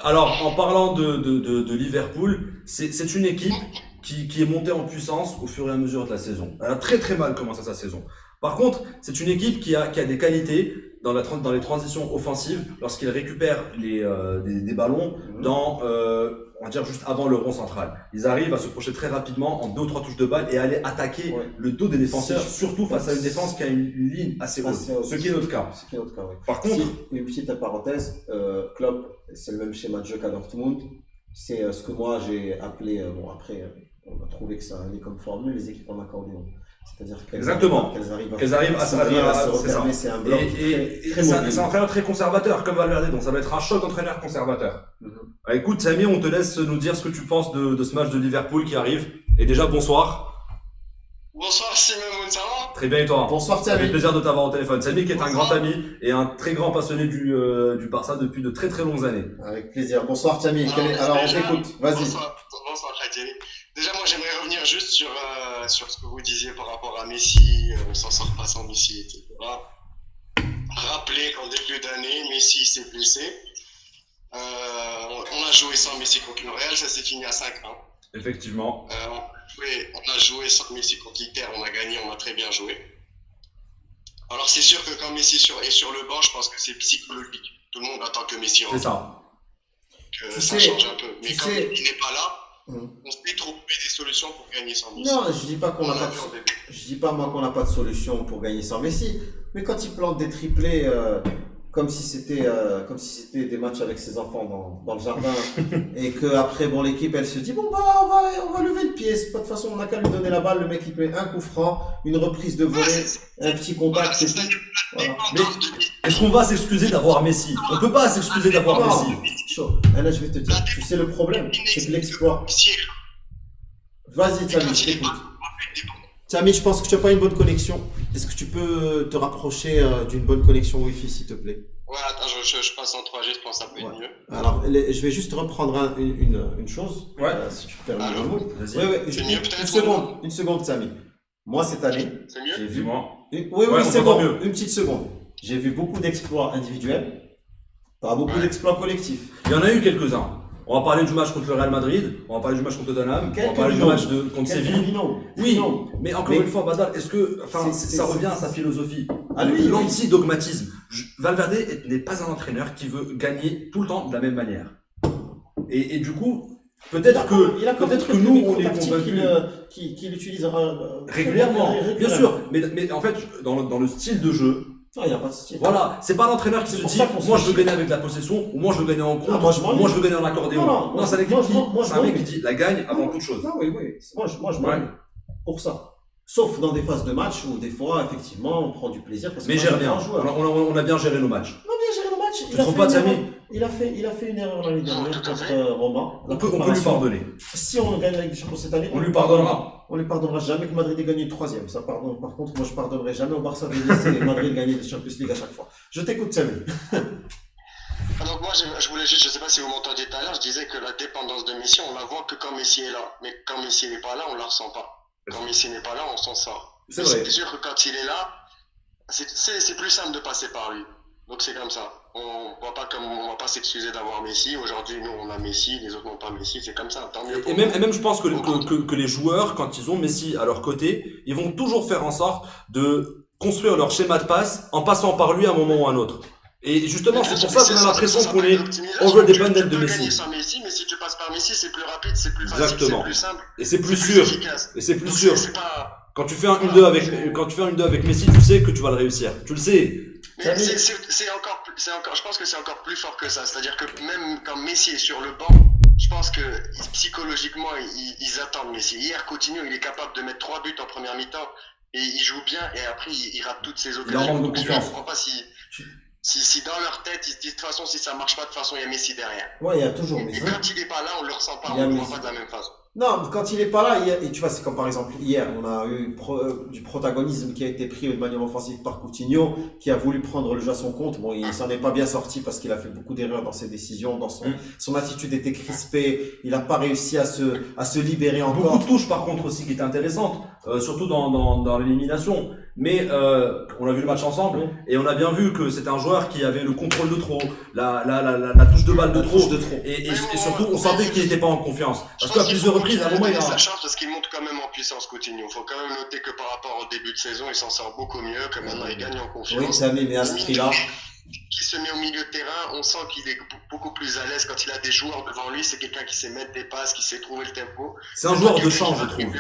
Alors, en parlant de Liverpool, c'est une équipe qui est montée en puissance au fur et à mesure de la saison. Elle a très très mal commencé sa saison. Par contre, c'est une équipe qui a des qualités dans les transitions offensives lorsqu'il récupère des ballons on va dire juste avant le rond central. Ils arrivent à se projeter très rapidement en 2 ou 3 touches de balle et aller attaquer le dos des défenseurs, surtout face à une défense qui a une ligne assez haute. Ce qui est notre cas. Oui. Par contre, une petite parenthèse, Klopp, c'est le même schéma de jeu qu'à Dortmund. C'est ce que moi j'ai appelé, après on a trouvé que ça allait comme formule, les équipes en accordéon. C'est-à-dire qu'elles arrivent à se refermer, c'est un bloc très c'est un entraîneur très conservateur comme Valverde, donc ça va être un choc d'entraîneur conservateur. Écoute, Samy, on te laisse nous dire ce que tu penses de ce match de Liverpool qui arrive. Et déjà, bonsoir. Bonsoir Simon, ça va? Très bien, et toi? Bonsoir Ça fait Samy. plaisir de t'avoir au téléphone. Samy qui est un Bonsoir. grand ami et un très grand passionné du Barça depuis de très très longues années. Avec plaisir. Bonsoir Samy. Alors, Alors on déjà, t'écoute. Vas-y. Bonsoir Khadiri. Déjà, moi j'aimerais revenir juste sur ce que vous disiez par rapport à Messi, on s'en sort pas sans Messi, etc. Rappelez qu'en début d'année, Messi s'est blessé. On a joué sans Messi contre le Real, ça s'est fini à 5-1. Effectivement. On a joué sans Messi contre l'Inter, on a gagné, on a très bien joué. Alors c'est sûr que quand Messi est sur le banc, je pense que c'est psychologique. Tout le monde attend que Messi C'est rentre. ça. Tu Ça sais- change un peu. Mais tu quand sais- il n'est pas là, Hum. on sait trouver des solutions pour gagner sans Messi. Non, je dis pas qu'on On n'a l'a pas de vu en début. je dis pas moi qu'on n'a pas de solution pour gagner sans Messi, mais quand il plante des triplés comme si c'était des matchs avec ses enfants dans le jardin et que après bon l'équipe elle se dit bon bah on va lever le pied, c'est pas de toute façon on a qu'à lui donner la balle, le mec il met un coup franc, une reprise de volée, un petit Voilà, contact c'est et ça. tout. Voilà. Est-ce qu'on va s'excuser d'avoir Messi? On peut pas s'excuser d'avoir Non, Messi. chaud. Et là je vais te dire, tu sais le problème, c'est que l'exploit. Messi, Vas-y Samy, je t'écoute. Samy, je pense que tu n'as pas une bonne connexion. Est-ce que tu peux te rapprocher d'une bonne connexion Wi-Fi, s'il te plaît? Ouais, attends, je passe en 3G, je pense que ça peut être Ouais. mieux. Alors, je vais juste reprendre une chose, Ouais. si tu me permets. Allô? Vas-y. Oui, C'est mieux, peut-être, une seconde, Samy. Moi, cette année, C'est mieux? j'ai vu. Dis-moi. Oui, Ouais, on c'est t'entend bon. mieux. Une petite seconde. J'ai vu beaucoup d'exploits individuels, pas beaucoup Ouais. d'exploits collectifs. Il y en a eu quelques-uns. On va parler du match contre le Real Madrid, on va parler du match contre Tottenham, on va Quelques parler du noms. match contre Séville. Oui, Non. mais encore Mais- une fois, Badal, est-ce que, enfin, C'est- ça revient à sa philosophie. Ah, lui, oui. L'anti-dogmatisme. Valverde n'est pas un entraîneur qui veut gagner tout le temps de la même manière. Et du coup, peut-être que nous, on est convaincus qu'il utilise régulièrement, bien sûr. Mais en fait, dans le style de jeu, Non, il n'y a pas de style. voilà, c'est pas l'entraîneur qui C'est se pour dit, ça qu'on se moi je veux fait gagner avec la possession, ou moi je veux gagner en contre, Ah, moi, je m'en ou moi je veux gagner en accordéon. Non, Non, c'est un moi, mec qui moi, c'est je un mec m'en- qui dit la gagne avant toute chose. Non, oui. Moi, je Ouais. m'en pour ça. Sauf dans des phases de match où des fois, effectivement, on prend du plaisir. Parce Mais qu'on gère a un bien. grand joueur. On a bien géré nos matchs. Non, bien géré le match. Tu te trompes pas de Samy? Il a fait une erreur l'année dernière tout à contre fait. Roma. On peut lui pardonner. Si on gagne la Ligue des Champions cette année, On lui pardonnera. On lui pardonnera jamais que Madrid ait gagné une troisième. Ça, pardon. Par contre, moi, je pardonnerai jamais au Barça de laisser Madrid gagner la Champions League à chaque fois. Je t'écoute, Samy. Donc moi, je voulais juste, je sais pas si vous m'entendiez tout à l'heure, je disais que la dépendance de Messi, on la voit que quand Messi est là. Mais quand Messi n'est pas là, on la ressent pas. Quand Messi n'est pas là, on s'en sort. C'est Mais vrai. C'est sûr que quand il est là, c'est plus simple de passer par lui. Donc c'est comme ça. On va pas s'excuser d'avoir Messi. Aujourd'hui, nous, on a Messi, les autres n'ont pas Messi. C'est comme ça. Tant mieux pour Et même, je pense que les joueurs, quand ils ont Messi à leur côté, ils vont toujours faire en sorte de construire leur schéma de passe en passant par lui à un moment ou à un autre. Et justement, c'est pour ça qu'on a l'impression qu'on est over-dependent de Tu peux gagner Messi. sans Messi, mais si tu passes par Messi, c'est plus rapide, c'est plus facile, Exactement. c'est plus simple, Et c'est plus c'est sûr. efficace. Et c'est plus Donc, sûr. c'est pas... Quand tu fais un 1-2 avec Messi, tu sais que tu vas le réussir. Tu le sais. Mais c'est encore, je pense que c'est encore plus fort que ça. C'est-à-dire que même quand Messi est sur le banc, je pense que psychologiquement, ils attendent Messi. Hier, Coutinho, il est capable de mettre 3 buts en première mi-temps et il joue bien et après, il rate toutes ses Il en occasions. manque de Donc, je ne confiance. comprends pas si dans leur tête, ils se disent de toute façon, si ça marche pas, de toute façon, il y a Messi derrière. Ouais, il y a toujours Et Messi. quand il est pas là, on le ressent pas, Il y a on le voit Messi. pas de la même façon. Non, quand il est pas là, et tu vois, c'est comme par exemple hier, on a eu du protagonisme qui a été pris de manière offensive par Coutinho, qui a voulu prendre le jeu à son compte. Bon, il s'en est pas bien sorti parce qu'il a fait beaucoup d'erreurs dans ses décisions, son attitude était crispée, il a pas réussi à se libérer Beaucoup encore. de touches par contre aussi qui étaient intéressantes, surtout dans l'élimination. Mais on a vu le match ensemble et on a bien vu que c'était un joueur qui avait le contrôle de trop, la touche de balle de trop. Et surtout, on sentait qu'il n'était pas en confiance. Parce qu'à plusieurs reprises, à un moment, il a... sa chance parce qu'il monte quand même en puissance Coutinho. Il faut quand même noter que par rapport au début de saison, il s'en sort beaucoup mieux, que maintenant il gagne en confiance. Oui, Samy, mais à ce prix-là. Qui se met au milieu de terrain, on sent qu'il est beaucoup plus à l'aise quand il a des joueurs devant lui. C'est quelqu'un qui sait mettre des passes, qui sait trouver le tempo. C'est un joueur de champ, je trouve.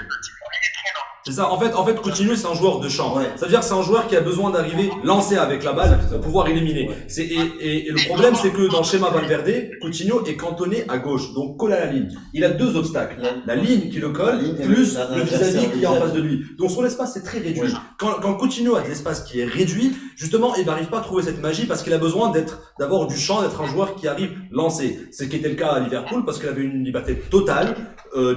C'est ça. En fait, Coutinho, c'est un joueur de champ. Ouais. C'est-à-dire, c'est un joueur qui a besoin d'arriver lancé avec la balle pour pouvoir éliminer. Ouais. Et le problème, c'est que dans le schéma Valverde, Coutinho est cantonné à gauche, donc collé à la ligne. Il a deux obstacles. La ligne qui le colle, La ligne et plus la- le l'adversaire vis-à-vis qui est en vis-à-vis. face de lui. Donc son espace est très réduit. Ouais. Quand Coutinho a de l'espace qui est réduit, justement, il n'arrive pas à trouver cette magie parce qu'il a besoin d'avoir du champ, d'être un joueur qui arrive lancé. C'est ce qui était le cas à Liverpool parce qu'il avait une liberté totale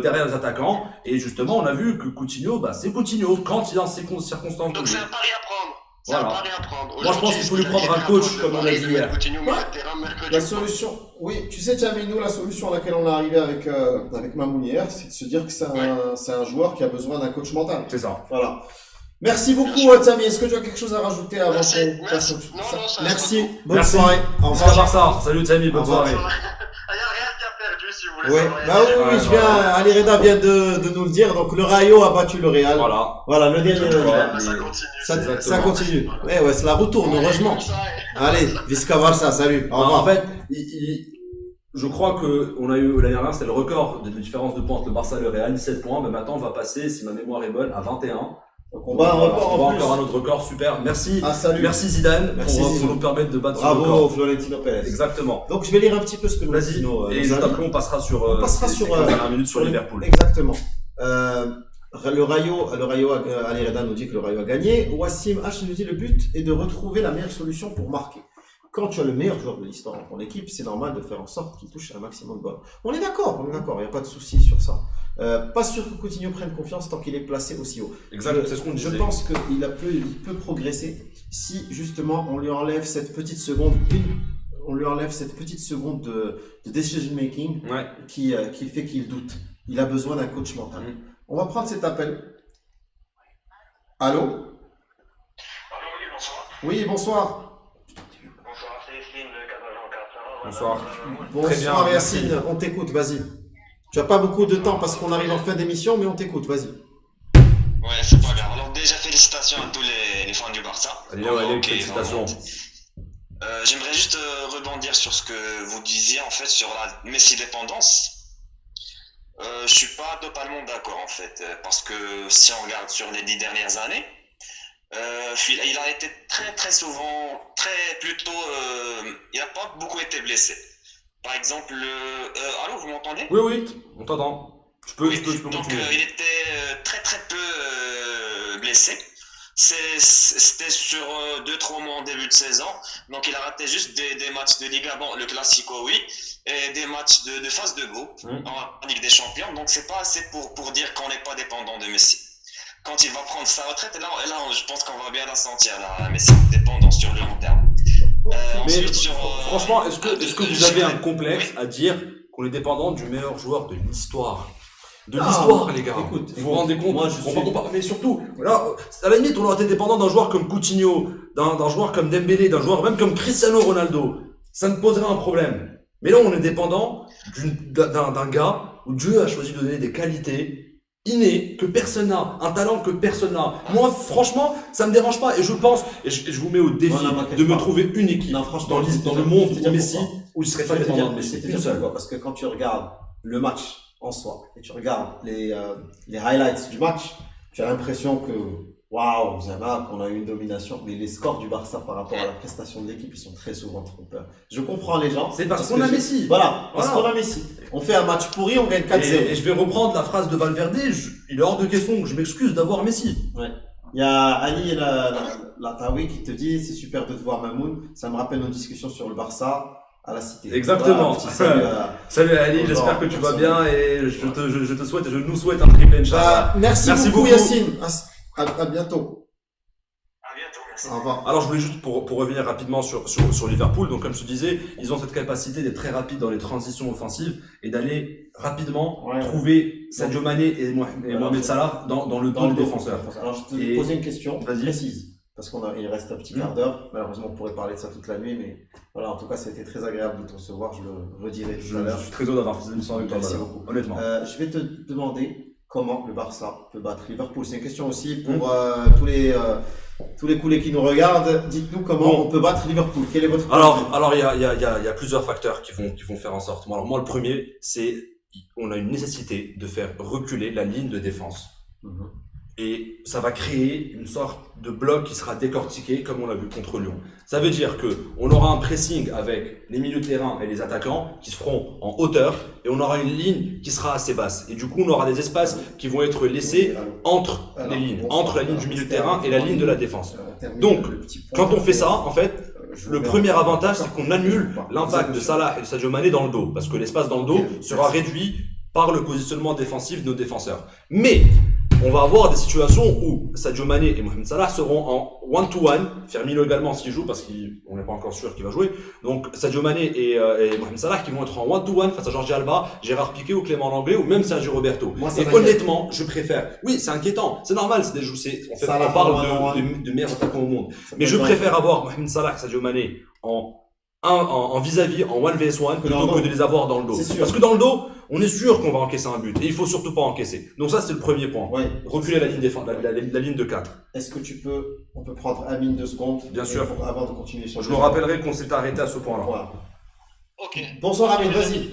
derrière les attaquants. Et justement, on a vu que Coutinho, c'est Coutinho quand il est dans ces circonstances. Donc c'est un pari à prendre. C'est Voilà. un pari à prendre. Moi, je pense qu'il faut lui prendre un coach, comme on l'a dit hier. Coutinho Ouais. milieu de terrain mercredi. La solution, oui, tu sais, Jamie, nous, la solution à laquelle on est arrivé avec Mamoun hier, c'est de se dire que c'est un joueur qui a besoin d'un coach mental. C'est ça. Voilà. Merci beaucoup, Jamie. Est-ce que tu as quelque chose à rajouter avant Merci, qu'on merci. passe au- Non, non, ça Merci. reste Bonne Merci. soirée. Au On se revoir. ça. Salut Tammy, bonne Au revoir. soirée. Il n'y a rien qui a perdu si vous voulez Ouais. savoir. Bah oui, je viens. Ali Reda vient de nous le dire. Donc le Rayo a battu le Real. Voilà. Voilà, le dernier. Voilà. Ça continue. Ça Exactement. continue. Ouais, c'est la retourne, heureusement. Allez, Visca Barça, salut. Au revoir. En fait, je crois que on a eu l'année dernière, c'était le record de différence de points entre le Barça et le Real, 17 points. Mais maintenant, on va passer, si ma mémoire est bonne, à 21. Donc on bat un Voilà, record on en bat plus. encore un autre record, super. Merci. Ah, salut. Merci Zidane Merci, pour Zizou. nous permettre de battre ce Bravo, record. Florentino Pérez. Exactement. Donc je vais lire un petit peu ce que nous Vas-y. disent nos Et nos juste amis. après, on passera sur, On passera ces sur, 15 dernières minutes sur Liverpool. Exactement. Le Rayo, Ali Reda nous dit que le Rayo a gagné. Wassim H nous dit le but est de retrouver la meilleure solution pour marquer. Quand tu as le meilleur joueur de l'histoire dans ton équipe, c'est normal de faire en sorte qu'il touche un maximum de balles. On est d'accord, il n'y a pas de souci sur ça. Pas sûr que Coutinho prenne confiance tant qu'il est placé aussi haut. Exact, c'est ce qu'on Je disait. pense qu'il il peut progresser si justement on lui enlève cette petite seconde, de decision making Ouais. qui fait qu'il doute. Il a besoin d'un coach mental. On va prendre cet appel. Allô? Allô, oui, bonsoir. Oui, bonsoir. Bonsoir, c'est Yacine de Casablanca. Bonsoir. Bonsoir bien, merci. Yacine, on t'écoute, vas-y. Tu n'as pas beaucoup de temps parce qu'on arrive en fin d'émission, mais on t'écoute, vas-y. Ouais, c'est pas grave. Alors déjà, félicitations à tous les fans du Barça. Allez, allez, Ok, félicitations. J'aimerais juste rebondir sur ce que vous disiez en fait sur la Messi dépendance. Je suis pas totalement d'accord en fait, parce que si on regarde sur les 10 dernières années, il a été très souvent, il n'a pas beaucoup été blessé. Par exemple, allô, vous m'entendez? Oui, on t'entend. Tu peux Donc continuer. il était très peu blessé. C'était sur 2-3 mois en début de saison. Donc il a raté juste des matchs de Liga, bon, le Classico oui, et des matchs de phase de groupe en Ligue des Champions. Donc c'est pas assez pour dire qu'on n'est pas dépendant de Messi. Quand il va prendre sa retraite, là je pense qu'on va bien la sentir, la Messi dépendant sur le long terme. Mais Ensuite, franchement, est-ce que vous avez un complexe à dire qu'on est dépendant du meilleur joueur de l'histoire? De Non, l'histoire, les gars. écoute, vous vous rendez compte? moi, Mais surtout, là, à la limite, on aurait été dépendant d'un joueur comme Coutinho, d'un joueur comme Dembélé, d'un joueur même comme Cristiano Ronaldo. Ça ne poserait un problème. Mais là, on est dépendant d'un gars où Dieu a choisi de donner des qualités innées que personne n'a, un talent que personne n'a. Moi, franchement, ça me dérange pas et je pense, et je vous mets au défi Non, m'inquiète de me pas. trouver une équipe Non, franchement, dans le monde je vais te où dire Messi, pourquoi. où il serait Je pas vais te dépendant dire- de je vais Messi. te Une dire seule. pourquoi. Parce que quand tu regardes le match en soi et tu regardes les highlights du match, tu as l'impression que waouh, Zama, qu'on a eu une domination. Mais les scores du Barça par rapport à la prestation de l'équipe, ils sont très souvent trompeurs. Je comprends les gens. C'est parce qu'on a Messi. Voilà, parce Voilà. qu'on a Messi. On fait un match pourri, on gagne 4-0. Et je vais reprendre la phrase de Valverde, il est hors de question que je m'excuse d'avoir Messi. Il y a Ali Latawi qui te dit c'est super de te voir Mamoun. Ça me rappelle nos discussions sur le Barça à la Cité. Exactement. Voilà, petit salut à- Salut Ali, Bonjour. j'espère que tu vas Merci. bien et je te souhaite et je nous souhaite un triple Inch'Allah. Merci Merci beaucoup, beaucoup. Yacine. À bientôt. À bientôt, merci. Au revoir. Alors je voulais juste pour revenir rapidement sur Liverpool, donc comme je te disais, ils ont cette capacité d'être très rapides dans les transitions offensives et d'aller rapidement Ouais. trouver Sadio Mané et Mohamed Salah dans le dos des dos. défenseurs. Alors, je te Et- poser une question Vas-y. précise. Parce il reste un petit quart d'heure. Malheureusement, on pourrait parler de ça toute la nuit. Mais voilà, en tout cas, c'était très agréable de te recevoir. Je le redirai tout à Je l'heure. suis très heureux d'avoir fait cette émission avec toi, Merci voilà. beaucoup. Honnêtement. Je vais te demander comment le Barça peut battre Liverpool. C'est une question aussi pour tous les coulés qui nous regardent. Dites-nous comment Bon. on peut battre Liverpool. Quel est votre Alors il y a plusieurs facteurs qui vont faire en sorte. Alors moi le premier, c'est on a une nécessité de faire reculer la ligne de défense. Mhm. Et ça va créer une sorte de bloc qui sera décortiqué comme on l'a vu contre Lyon. Ça veut dire que on aura un pressing avec les milieux de terrain et les attaquants qui se feront en hauteur et on aura une ligne qui sera assez basse. Et du coup, on aura des espaces qui vont être laissés entre les lignes, entre la ligne du milieu de terrain et la ligne de la défense. Donc, quand on fait ça, en fait, le premier avantage, c'est qu'on annule l'impact de Salah et de Sadio Mané dans le dos, parce que l'espace dans le dos sera réduit par le positionnement défensif de nos défenseurs. Mais on va avoir des situations où Sadio Mané et Mohamed Salah seront en one-to-one, Firmino également s'il joue, parce qu'on n'est pas encore sûr qu'il va jouer. Donc Sadio Mané et Mohamed Salah qui vont être en one-to-one face à Jordi Alba, Gérard Piqué ou Clément Langlais ou même Sergio Roberto. Et honnêtement, je préfère. Oui, c'est inquiétant, c'est normal, c'est des joueurs, on parle de meilleurs attaquants au monde. Mais je préfère avoir Mohamed Salah et Sadio Mané en vis-à-vis, en 1vs1, plutôt que de les avoir dans le dos. Parce que dans le dos, on est sûr qu'on va encaisser un but. Et il faut surtout pas encaisser. Donc ça, c'est le premier point. Ouais. Reculer la ligne la ligne de 4. Est-ce que on peut prendre Amine 2 secondes? Bien sûr. Avant de continuer sur Je me rappellerai qu'on s'est arrêté à ce point-là. Voilà. Ok. Bonsoir Amine, vas-y.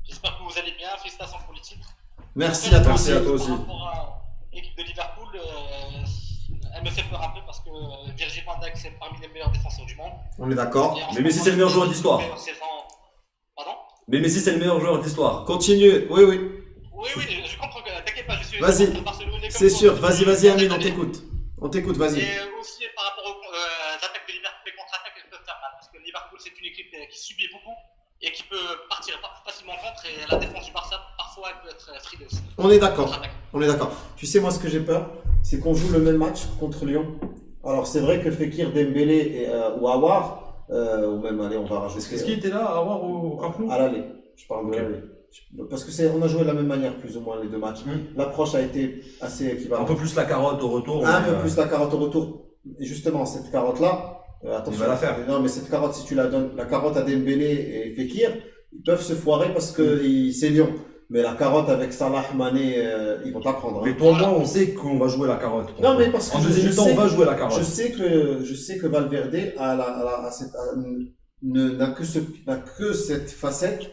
J'espère que vous allez bien. Félicitations pour le titre. Merci à toi Merci à toi aussi. Par rapport à l'équipe de Liverpool, elle me fait peur un peu parce que Virgil van Dijk, c'est parmi les meilleurs défenseurs du monde. On est d'accord. Et en Mais ce Messi, moment, c'est le meilleur joueur d'histoire. Pardon? Mais Messi, c'est le meilleur joueur d'histoire. Continue. Oui, oui. Oui, je comprends que t'inquiète pas, je suis. Vas-y. Barcelonais comme C'est toi. sûr. Vas-y Amine, on t'écoute. On t'écoute, vas-y. Et aussi par rapport aux attaques de Liverpool, les contre-attaques, elles peuvent faire mal. Parce que Liverpool, c'est une équipe qui subit beaucoup et qui peut partir facilement contre. Et la défense du Barça, parfois, elle peut être frileuse. On est d'accord. On est d'accord. Tu sais, moi, ce que j'ai peur, c'est qu'on joue le même match contre Lyon. Alors, c'est vrai que Fekir, Dembélé ou Aouar, ou même, allez, on va rajouter. Est-ce qu'il était là à voir au Camp Nou? À l'aller. Je parle de l'aller. Parce que on a joué de la même manière, plus ou moins, les deux matchs. L'approche a été assez équivalente. Un peu plus la carotte au retour. Un peu plus la carotte au retour. Et justement, cette carotte-là, attention. Il va la faire. Non, mais cette carotte, si tu la donnes, la carotte à Dembélé et Fekir, ils peuvent se foirer parce que c'est Lyon. Mais la carotte avec Salah, Mané, ils vont pas prendre. Hein. Mais toi, moi, on sait qu'on va jouer la carotte. Non, mais parce que en deuxième mi-temps, on va jouer la carotte. Je sais que Valverde n'a que cette facette,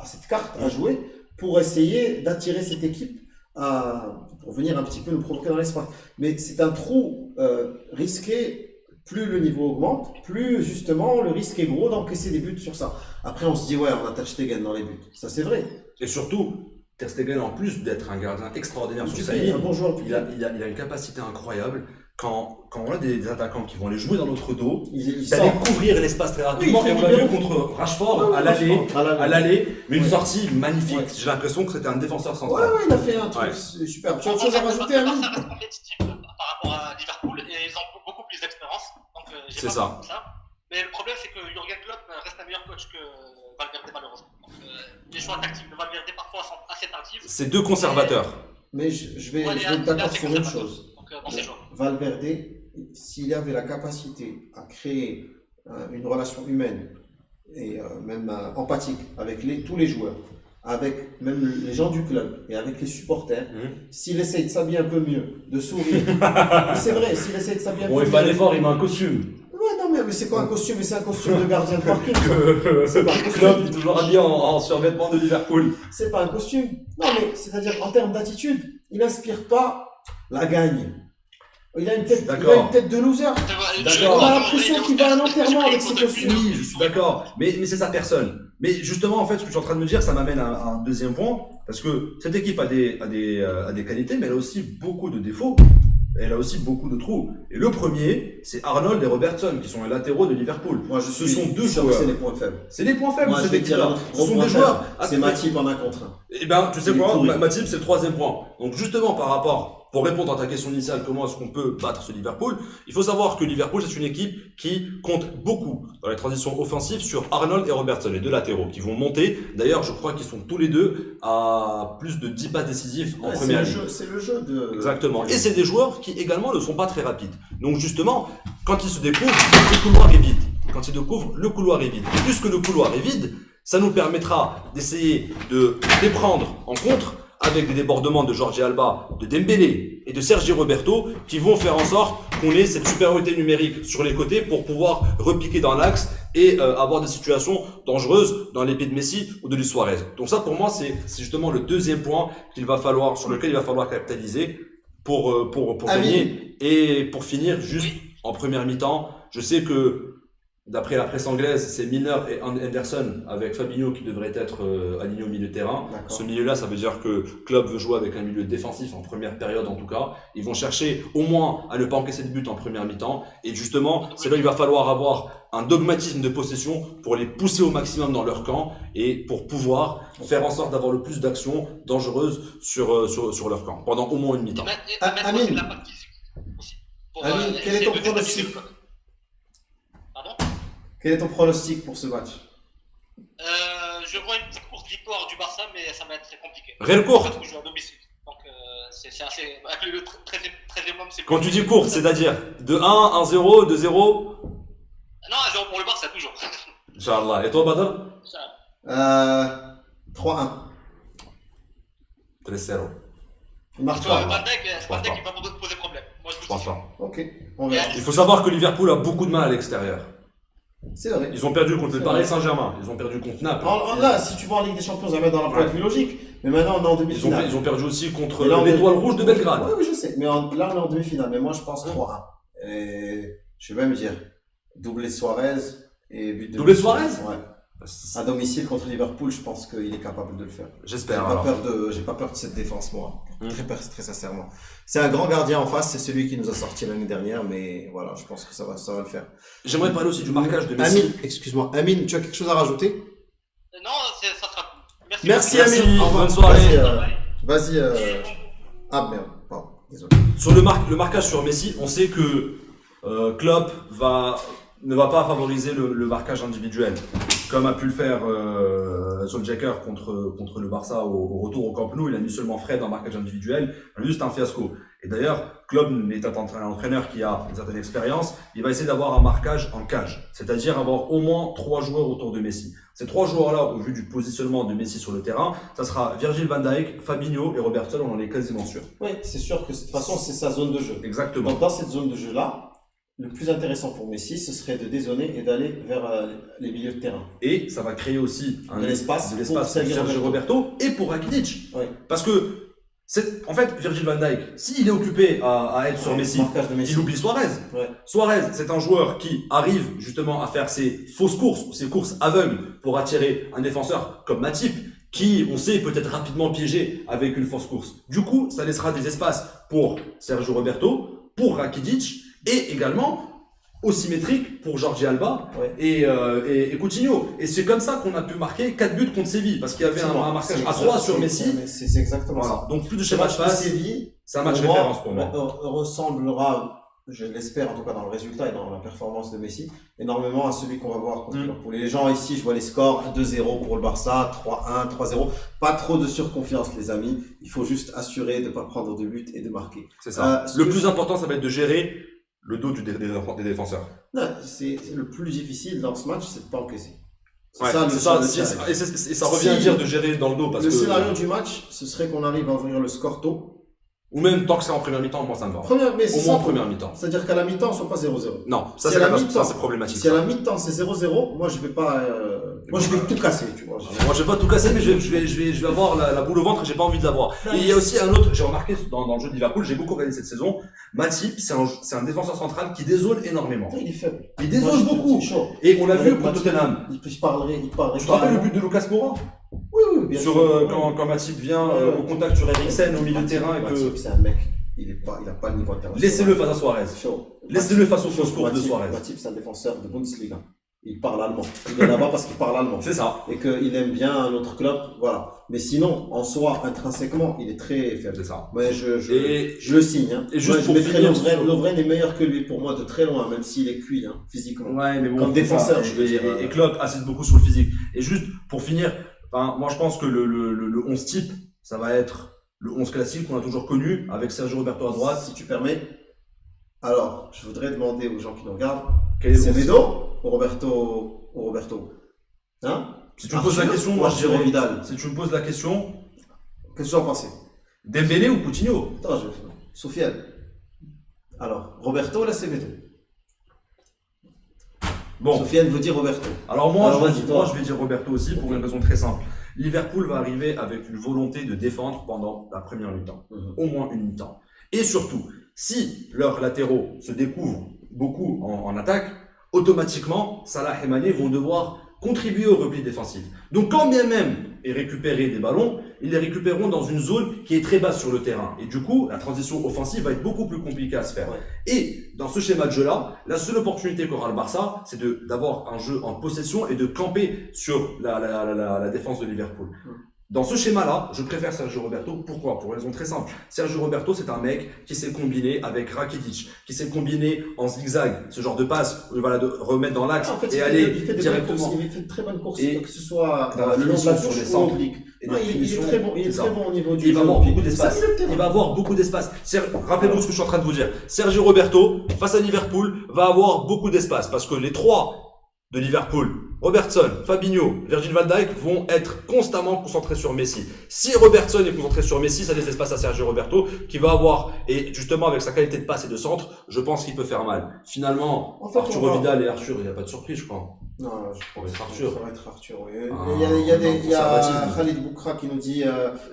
cette carte à jouer pour essayer d'attirer cette équipe pour venir un petit peu nous provoquer dans l'espace. Mais c'est un trou risqué. Plus le niveau augmente, plus justement le risque est gros d'encaisser des buts sur ça. Après, on se dit, ouais, on a Ter Stegen dans les buts. Ça, c'est vrai. Et surtout, Ter Stegen, en plus d'être un gardien extraordinaire sur sa Un ligne, bon joueur. il a une capacité incroyable. Quand on a des attaquants qui vont aller jouer dans notre dos, d'aller couvrir l'espace très rapidement. Oui, et on l'a vu contre Rashford à l'aller, mais une sortie magnifique. Ouais. J'ai l'impression que c'était un défenseur central. Ouais, il a fait un truc super. Tu as autre chose à rajouter, Amine? Ça reste compétitif par rapport à Liverpool et ils ont beaucoup plus d'expérience. Donc, j'ai C'est pas ça. compris ça. Mais le problème, c'est que Jürgen Klopp reste un meilleur coach que Valverde, malheureusement. Donc, les choix tactiques de Valverde parfois sont assez tardifs. C'est deux conservateurs. Mais je vais être d'accord sur une chose. Donc, dans ces choix. Valverde, s'il avait la capacité à créer une relation humaine et même empathique avec tous les joueurs, avec même les gens du club et avec les supporters, s'il essaye de s'habiller un peu mieux, de sourire, c'est vrai, s'il essaye de s'habiller un peu mieux. Bon, il fait l'effort, il met un costume. Ouais, non, mais c'est quoi un costume? Mais c'est un costume de gardien de parking. C'est pas un costume. Klopp est toujours habillé en survêtement de Liverpool. C'est pas un costume. Non, mais c'est-à-dire en termes d'attitude, il n'inspire pas la gagne. Il a une tête de loser. On a l'impression qu'il va à l'enterrement avec ses costumes. Oui, je suis d'accord. Mais c'est sa personne. Mais justement, en fait, ce que je suis en train de me dire, ça m'amène à un deuxième point. Parce que cette équipe a des qualités, mais elle a aussi beaucoup de défauts. Elle a aussi beaucoup de trous. Et le premier, c'est Arnold et Robertson, qui sont les latéraux de Liverpool. Moi, Ce sont deux joueurs. C'est les points faibles. C'est les points faibles Moi, de je cette vais dire équipe-là. Ce sont des joueurs. C'est Matip en 1 contre 1. Eh ben, tu sais Il est quoi, pourri. Matip, c'est le troisième point. Donc, justement, pour répondre à ta question initiale, comment est-ce qu'on peut battre ce Liverpool? Il faut savoir que Liverpool, c'est une équipe qui compte beaucoup dans les transitions offensives sur Arnold et Robertson, les deux latéraux, qui vont monter. D'ailleurs, je crois qu'ils sont tous les deux à plus de 10 passes décisives en première ligne. C'est le jeu de... Exactement. Et c'est des joueurs qui également ne sont pas très rapides. Donc, justement, quand ils se découvrent, le couloir est vide. Quand ils découvrent, le couloir est vide. Et puisque le couloir est vide, ça nous permettra d'essayer de les prendre en contre avec des débordements de Jordi Alba, de Dembélé et de Sergi Roberto qui vont faire en sorte qu'on ait cette supériorité numérique sur les côtés pour pouvoir repiquer dans l'axe et avoir des situations dangereuses dans les pieds de Messi ou de Luis Suarez. Donc ça, pour moi, c'est justement le deuxième point sur lequel il va falloir capitaliser. pour gagner. Et pour finir, juste en première mi-temps, je sais que d'après la presse anglaise, c'est Milner et Henderson avec Fabinho qui devraient être alignés au milieu de terrain. Ce milieu-là, ça veut dire que Klopp veut jouer avec un milieu défensif en première période en tout cas. Ils vont chercher au moins à ne pas encaisser de but en première mi-temps. Et justement, c'est là où il va falloir avoir un dogmatisme de possession pour les pousser au maximum dans leur camp et pour pouvoir faire en sorte d'avoir le plus d'actions dangereuses sur leur camp pendant au moins une mi-temps. Amine, quel est ton pronostic? Pardon? Quel est ton pronostic pour ce match? Je vois une petite courte victoire du Barça, mais ça va être très compliqué. Réel courte. Je joue à domicile. Donc c'est assez. Avec le 13e homme, c'est. Quand tu dis courte, c'est-à-dire de 1, 1-0, 2-0? Non, 1-0 pour le Barça, toujours. Inch'Allah. Et toi, Badr? 3-1. 3-0. Il marque Van pas. Dijk, il va poser problème. Moi, Je pense pas. Ok, on verra. Il faut savoir que Liverpool a beaucoup de mal à l'extérieur. C'est vrai. Ils ont perdu contre le C'est Paris vrai. Saint-Germain. Ils ont perdu contre Naples. Là, si tu vas en Ligue des Champions, on va mettre dans la point de vue logique. Mais maintenant, on est en demi-finale. Ils ont perdu aussi contre Et là, on est- l'Étoile Rouge de Belgrade. Oui, je sais. Mais là, on est en demi-finale. Mais moi, je pense 3-1. Et je vais même dire doublé Suarez et but de. Doublé Suarez? Ouais. À domicile contre Liverpool, je pense qu'il est capable de le faire. J'espère. J'ai pas peur de cette défense, moi. Mm. Très sincèrement. C'est un grand gardien en face, c'est celui qui nous a sorti l'année dernière, mais voilà, je pense que ça va le faire. J'aimerais parler aussi du marquage de Messi. Amine, excuse-moi. Amine, tu as quelque chose à rajouter? Non, ça sera tout. Merci, Merci, Amine. Au revoir. bonne soirée. Vas-y. Ah merde, pardon, désolé. Sur le marquage sur Messi, on sait que Klopp ne va pas favoriser le marquage individuel, comme a pu le faire Solskjaer contre le Barça au retour au Camp Nou. Il a mis seulement Fred en marquage individuel, juste un fiasco. Et d'ailleurs, Klopp est un entraîneur qui a une certaine expérience. Il va essayer d'avoir un marquage en cage, c'est-à-dire avoir au moins 3 joueurs autour de Messi. Ces 3 joueurs-là, au vu du positionnement de Messi sur le terrain, ça sera Virgil van Dijk, Fabinho et Robertson, on en est quasiment sûr. Oui, c'est sûr que de toute façon, c'est sa zone de jeu. Exactement. Donc dans cette zone de jeu-là, le plus intéressant pour Messi, ce serait de dézoner et d'aller vers les milieux de terrain. Et ça va créer aussi De l'espace pour pour Sergio Roberto et pour Rakitic. Oui. Parce que, en fait, Virgil van Dijk, s'il est occupé à être sur Messi, Marquage de Messi. il oublie Suarez. Ouais. Suarez, c'est un joueur qui arrive justement à faire ses fausses courses, ou ses courses aveugles pour attirer un défenseur comme Matip, qui, on sait, peut être rapidement piégé avec une fausse course. Du coup, ça laissera des espaces pour Sergio Roberto, pour Rakitic, et également au symétrique pour Jordi Alba Ouais. et Coutinho. Et c'est comme ça qu'on a pu marquer 4 buts contre Séville, parce qu'il y avait un marquage à 3 sur Messi. C'est exactement Voilà. ça. Donc plus de Ce schéma de match de passe, Séville, c'est un match pour moi, référence pour moi. ressemblera, je l'espère en tout cas dans le résultat et dans la performance de Messi, énormément à celui qu'on va voir contre Liverpool. Et les gens ici, je vois les scores 2-0 pour le Barça, 3-1, 3-0. Pas trop de surconfiance, les amis. Il faut juste assurer de ne pas prendre de but et de marquer. C'est ça. ce Le que plus important, ça va être de gérer le dos des défenseurs. Non, c'est le plus difficile dans ce match, c'est de ne pas encaisser. C'est Ouais, ça, le c'est ça, challenge. et ça revient à dire de gérer dans le dos. Parce Le que, scénario du match, ce serait qu'on arrive à ouvrir le score tôt. ou même tant que c'est en première mi-temps, moi ça me va. Mais c'est Au moins en ça, première mi-temps. c'est-à-dire qu'à la mi-temps, on ne soit pas 0-0. Non, ça Si à la c'est mi-temps- problématique. Si à ça. la mi-temps c'est 0-0, moi je vais pas. Moi je vais tout casser, tu vois. Moi je vais pas tout casser, mais je vais avoir la boule au ventre et j'ai pas envie de l'avoir. Et il y a aussi un autre, j'ai remarqué dans le jeu de Liverpool, j'ai beaucoup regardé cette saison. Matip, c'est un défenseur central qui dézone énormément. Il est faible. Il Moi, dézone je- beaucoup. c'est chaud. Et on l'a vu Matip, contre Tottenham. Il parlerait. Tu te rappelles le but de Lucas Moura Oui, bien sur sûr. quand Matip vient Ouais. au contact sur Eriksen au milieu de terrain et Matip, que c'est un mec. Il a pas le niveau international. laissez-le face à Suarez. Chaud. Laissez-le face aux fausses courses de Matip, Suarez. Matip, c'est un défenseur de Bundesliga. Il parle allemand. Il est là-bas parce qu'il parle allemand. C'est ça. Et qu'il aime bien un autre club, voilà. Mais sinon, en soi, intrinsèquement, il est très faible. C'est ça. Ouais, Et je le signe. Hein. et juste Moi, je pour mettrais finir Lovren. sur- Lovren est meilleur que lui pour moi de très loin, même s'il est cuit, hein, physiquement. ouais, mais bon, Comme faut défenseur, pas. je veux dire, Et Klopp insiste beaucoup sur le physique. Et juste pour finir, moi je pense que le 11 type, ça va être le 11 classique qu'on a toujours connu avec Sergio Roberto à droite. Si tu permets. Alors, je voudrais demander aux gens qui nous regardent, Quel est le c'est 11? Medo ou Roberto Hein Si tu me poses la question, moi je Arthur dirais Vidal. Si tu me poses la question, Qu'est-ce que tu en penses? Dembélé ou Coutinho? Attends, Sofiane. Alors, Roberto, là c'est Medo. Bon, Sofiane veut dire Roberto. alors moi, Alors, je, vas-y, vais- toi. moi, je vais dire Roberto aussi pour une raison très simple. Liverpool va arriver avec une volonté de défendre pendant la première mi-temps. Mhm. Au moins une mi-temps. Et surtout, si leurs latéraux se découvrent beaucoup en attaque, automatiquement, Salah et Mané vont devoir contribuer au repli défensif. Donc quand bien même ils récupérer des ballons, ils les récupéreront dans une zone qui est très basse sur le terrain. Et du coup, la transition offensive va être beaucoup plus compliquée à se faire. Ouais. Et dans ce schéma de jeu-là, la seule opportunité qu'aura le Barça, c'est d'avoir un jeu en possession et de camper sur la défense de Liverpool. Dans ce schéma-là, je préfère Sergio Roberto. Pourquoi? Pour une raison très simple. Sergio Roberto, c'est un mec qui s'est combiné avec Rakitic, qui s'est combiné en zigzag, ce genre de passe, voilà, de remettre dans l'axe En fait, et aller il fait des directement. bonnes courses, il fait de très bonnes courses, Et que ce soit dans la le long de finition la sur touche les ou centres. oblique. Et Non, la il est finition, très bon, il est c'est très ça. bon au niveau du Il va jeu. avoir beaucoup d'espace. C'est un milieu de terrain. Il va avoir beaucoup d'espace. Rappelez-vous ce que je suis en train de vous dire. Sergio Roberto, face à Liverpool, va avoir beaucoup d'espace parce que les trois de Liverpool, Robertson, Fabinho, Virgil van Dijk vont être constamment concentrés sur Messi. Si Robertson est concentré sur Messi, ça laisse espace à Sergio Roberto qui va avoir, et justement avec sa qualité de passe et de centre, je pense qu'il peut faire mal. Finalement, En fait, Arturo Vidal et Arthur, il n'y a pas de surprise, je crois. Non, je pense être que Arthur. ça va être Arthur. Oui. Ah, Il y a conservatisme. Khalid Boukra qui nous dit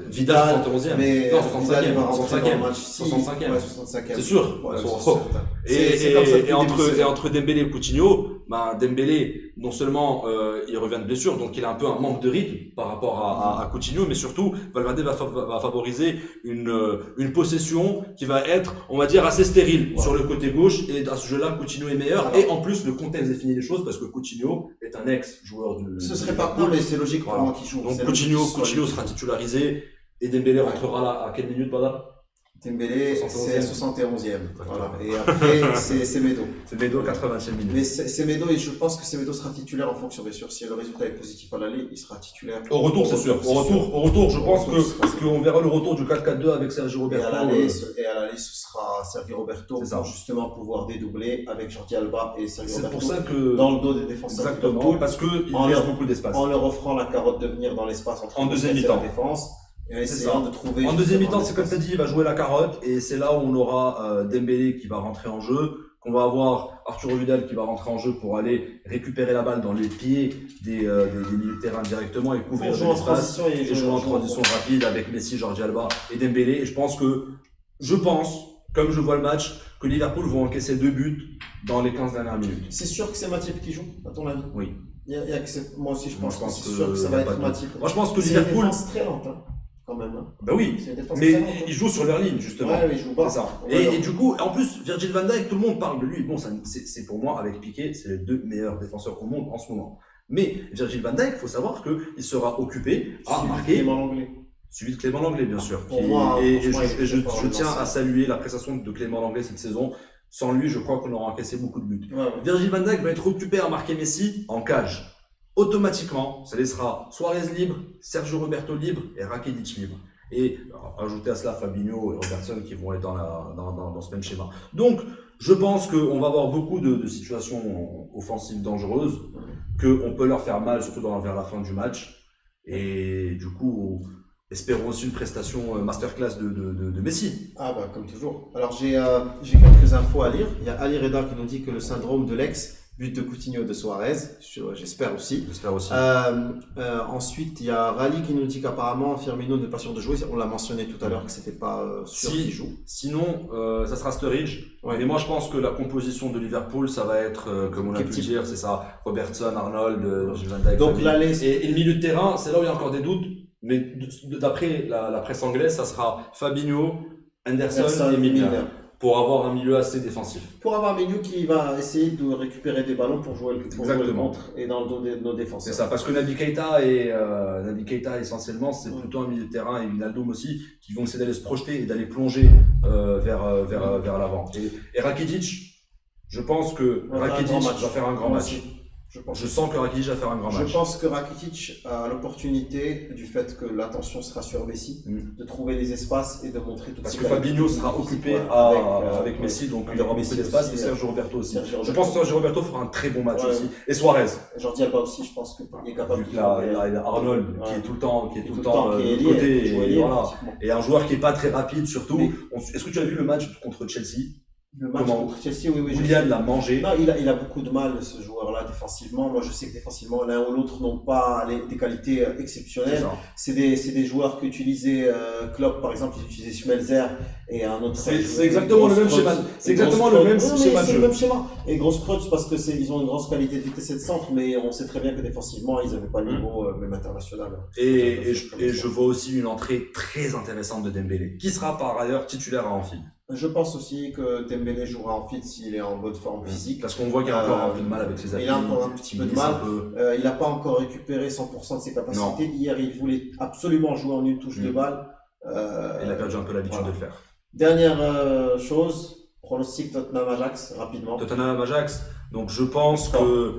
Vidal 71e. mais Non, Vidal, il va 65e. rentrer dans le match. Si, 65e. ouais, 65e. C'est sûr. Ouais, Ils sont c'est forts. certain. Et, C'est comme ça depuis et le début de entre, saison. et entre Dembélé et Coutinho, Dembélé, non seulement il revient de blessure, donc il a un peu un manque de rythme par rapport à Coutinho, mais surtout Valverde va favoriser une possession qui va être, on va dire, assez stérile sur le côté gauche. Et à ce jeu-là, Coutinho est meilleur. Alors, et en plus, le contexte définit les choses parce que Coutinho est un ex-joueur du. Ce serait pas cool, mais c'est logique pour Voilà. moi qu'il joue. Donc C'est Coutinho logique, Coutinho sera titularisé et Dembélé rentrera là à quelle minute, Bada? Dembélé, 71e. c'est 71e. Voilà. Et après, c'est Medo. C'est Medo, 80e minute. Mais c'est Medo, et je pense que Semedo sera titulaire en fonction, bien sûr. Si le résultat est positif à l'aller, il sera titulaire. Au retour, c'est sûr. Au retour, je pense qu'on verra le retour du 4-4-2 avec Sergio Et Roberto. à l'aller, ce sera Sergio Roberto C'est ça. pour justement pouvoir dédoubler avec Jordi Alba et Sergio C'est Roberto pour ça que. dans le dos des défenseurs. Exactement. Liverpool, Parce qu'il En laisse leur- beaucoup d'espace. en leur offrant la carotte de venir dans l'espace entre En la deuxième défense et la mi-temps. défense et en C'est essayant ça. de trouver. En deuxième justement mi-temps, c'est comme tu as dit, il va jouer la carotte et c'est là où on aura Dembélé qui va rentrer en jeu, qu'on va avoir Arturo Vidal qui va rentrer en jeu pour aller récupérer la balle dans les pieds des milieux de terrain directement et couvrir Pour de jouer en l'espace transition et jouer en transition rapide avec Messi, Jordi Alba et Dembélé. Et je pense, comme je vois le match, que Liverpool vont encaisser 2 buts dans les 15 dernières minutes. C'est sûr que c'est Matip qui joue, à ton avis? Oui. Moi aussi, je Moi, pense, je pense que c'est que sûr que ça y va a pas être de Matip. Moi, je pense que C'est une Liverpool. défense très lente, hein, quand même. Hein. Ben oui, C'est une défense mais très lente. ils jouent sur leur ligne, justement. Ouais, ils jouent bas. C'est ça. Ouais, Et du coup, en plus, Virgil van Dijk, tout le monde parle de lui. Bon, c'est pour moi, avec Piqué, c'est les 2 meilleurs défenseurs au monde en ce moment. Mais Virgil van Dijk, il faut savoir qu'il sera occupé à marquer, Clément Langlais. suivi de Clément Langlais, bien sûr. Pour moi, et franchement, il est je très fort, je le tiens Barça. à saluer la prestation de Clément Langlais cette saison. Sans lui, je crois qu'on aura encaissé beaucoup de buts. Ouais, ouais. Virgil van Dijk va être occupé à marquer Messi en cage. Automatiquement, ça laissera Suarez libre, Sergio Roberto libre et Rakitic libre. Et ajouter à cela Fabinho et Robertson qui vont être dans ce même schéma. Donc, je pense qu'on va avoir beaucoup de situations offensives dangereuses, qu'on peut leur faire mal, surtout vers la fin du match. Et du coup, espérons aussi une prestation masterclass de Messi. Ah bah comme toujours. Alors j'ai quelques infos à lire. Il y a Ali Reda qui nous dit que le syndrome de l'ex, but de Coutinho de Suarez, j'espère aussi. J'espère aussi. Ensuite il y a Rally qui nous dit qu'apparemment Firmino n'est pas sûr de jouer. On l'a mentionné tout à l'heure que c'était pas sûr qu'il joue. Sinon, ça sera Sturridge. Ouais. Mais moi, je pense que la composition de Liverpool, ça va être, comme on a Quel pu type? dire, c'est ça, Robertson, Arnold, Virgil van Dijk. Donc Fabinho. l'aller, Et le milieu de terrain, c'est là où il y a encore des doutes. Mais d'après la presse anglaise, ça sera Fabinho, Henderson et Milner. Pour avoir un milieu assez défensif. Pour avoir un milieu qui va essayer de récupérer des ballons pour jouer le Exactement. contre et dans le dos de nos C'est défenseurs. ça, parce que Naby Keita essentiellement, c'est plutôt un milieu de terrain et Wijnaldum aussi qui vont essayer d'aller se projeter et d'aller plonger vers l'avant. Et Rakitic, je pense que On va faire un Rakitic grand match. va faire un grand Moi match. aussi. Je pense. Je sens que Rakitic va faire un grand match. Je pense que Rakitic a l'opportunité, du fait que l'attention sera sur Messi, de trouver des espaces et de montrer toutes Parce ses que qualités Fabinho sera physiques, occupé ouais, avec Messi, donc il avec y aura beaucoup Messi d'espace, et aussi, Sergio Roberto aussi. Sergio Je Roberto. pense que Sergio Roberto fera un très bon match Ouais. aussi. Et Suarez, Jordi Alba aussi, je pense qu'il est capable vu qu'il a Arnold qui Ouais. est tout le temps, qui est de lié, côté, qui joue et lié, voilà. pratiquement. Et un joueur qui est pas très rapide surtout. Mais- Est-ce que tu as vu le match contre Chelsea? Le match Comment contre Chelsea, oui, je Willian sais. l'a mangé. Non, il a beaucoup de mal, ce joueur-là, défensivement. Moi, je sais que défensivement, l'un ou l'autre n'ont pas des qualités C'est exceptionnelles. ça. C'est des joueurs qu'utilisait Klopp, par exemple, il utilisait Schmelzer et un autre. C'est exactement le même schéma. C'est exactement le même schéma de C'est le jeu. même schéma. Et grosse Kreutz parce que ils ont une grosse qualité de vitesse et de centre, mais on sait très bien que défensivement, ils n'avaient pas le niveau, même international. Et je vois aussi une entrée très intéressante de Dembélé, qui sera par ailleurs titulaire à Anfield. Je pense aussi que Dembélé jouera en fit s'il est en bonne forme physique. Parce qu'on voit qu'il a encore un peu de mal avec ses appuis. Il a encore un petit peu de mal. Il n'a pas encore récupéré 100% de ses capacités. Non. Hier, il voulait absolument jouer en une touche de balle. Il a perdu un peu l'habitude voilà. de le faire. Dernière chose, pronostic Tottenham-Ajax, rapidement. Tottenham-Ajax, donc je pense que...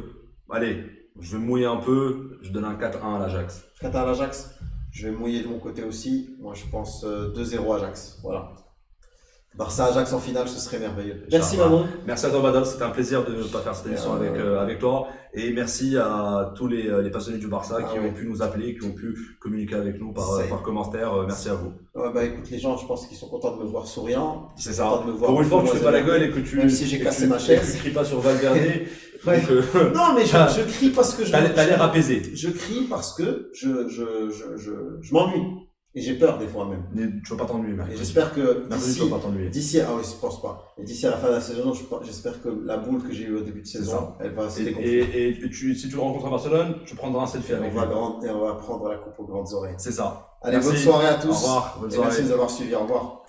Allez, je vais mouiller un peu, je donne un 4-1 à l'Ajax. 4 à l'Ajax, je vais mouiller de mon côté aussi. Moi, je pense 2-0 Ajax. Voilà. Barça-Ajax en finale, ce serait merveilleux. Merci Manon. Merci à toi Badal, c'était un plaisir de ne pas faire cette émission avec toi. Et merci à tous les passionnés du Barça qui ont pu nous appeler, qui ont pu communiquer avec nous par commentaire. Merci à vous. Ouais, bah écoute, les gens, je pense qu'ils sont contents de me voir souriant. C'est ça. Pour une fois que tu fais pas la gueule et que tu... Même si j'ai cassé ma chaise. Tu cries pas sur Valverde. Ouais. Donc, non, mais je crie parce que t'as l'air apaisé. Je crie parce que je m'ennuie. Et j'ai peur des fois même. Mais tu vas pas t'ennuyer, mec. Et j'espère que d'ici, ah oui, je pense pas. Et d'ici à la fin de la saison, j'espère que la boule que j'ai eue au début de saison, elle va se dégonfler. Et si tu le rencontres à Barcelone, tu prendras un selfie avec lui. Et on va prendre la coupe aux grandes oreilles. C'est ça. Allez, bonne soirée à tous. Au revoir. Bonne soirée. Et merci de nous avoir suivis. Au revoir.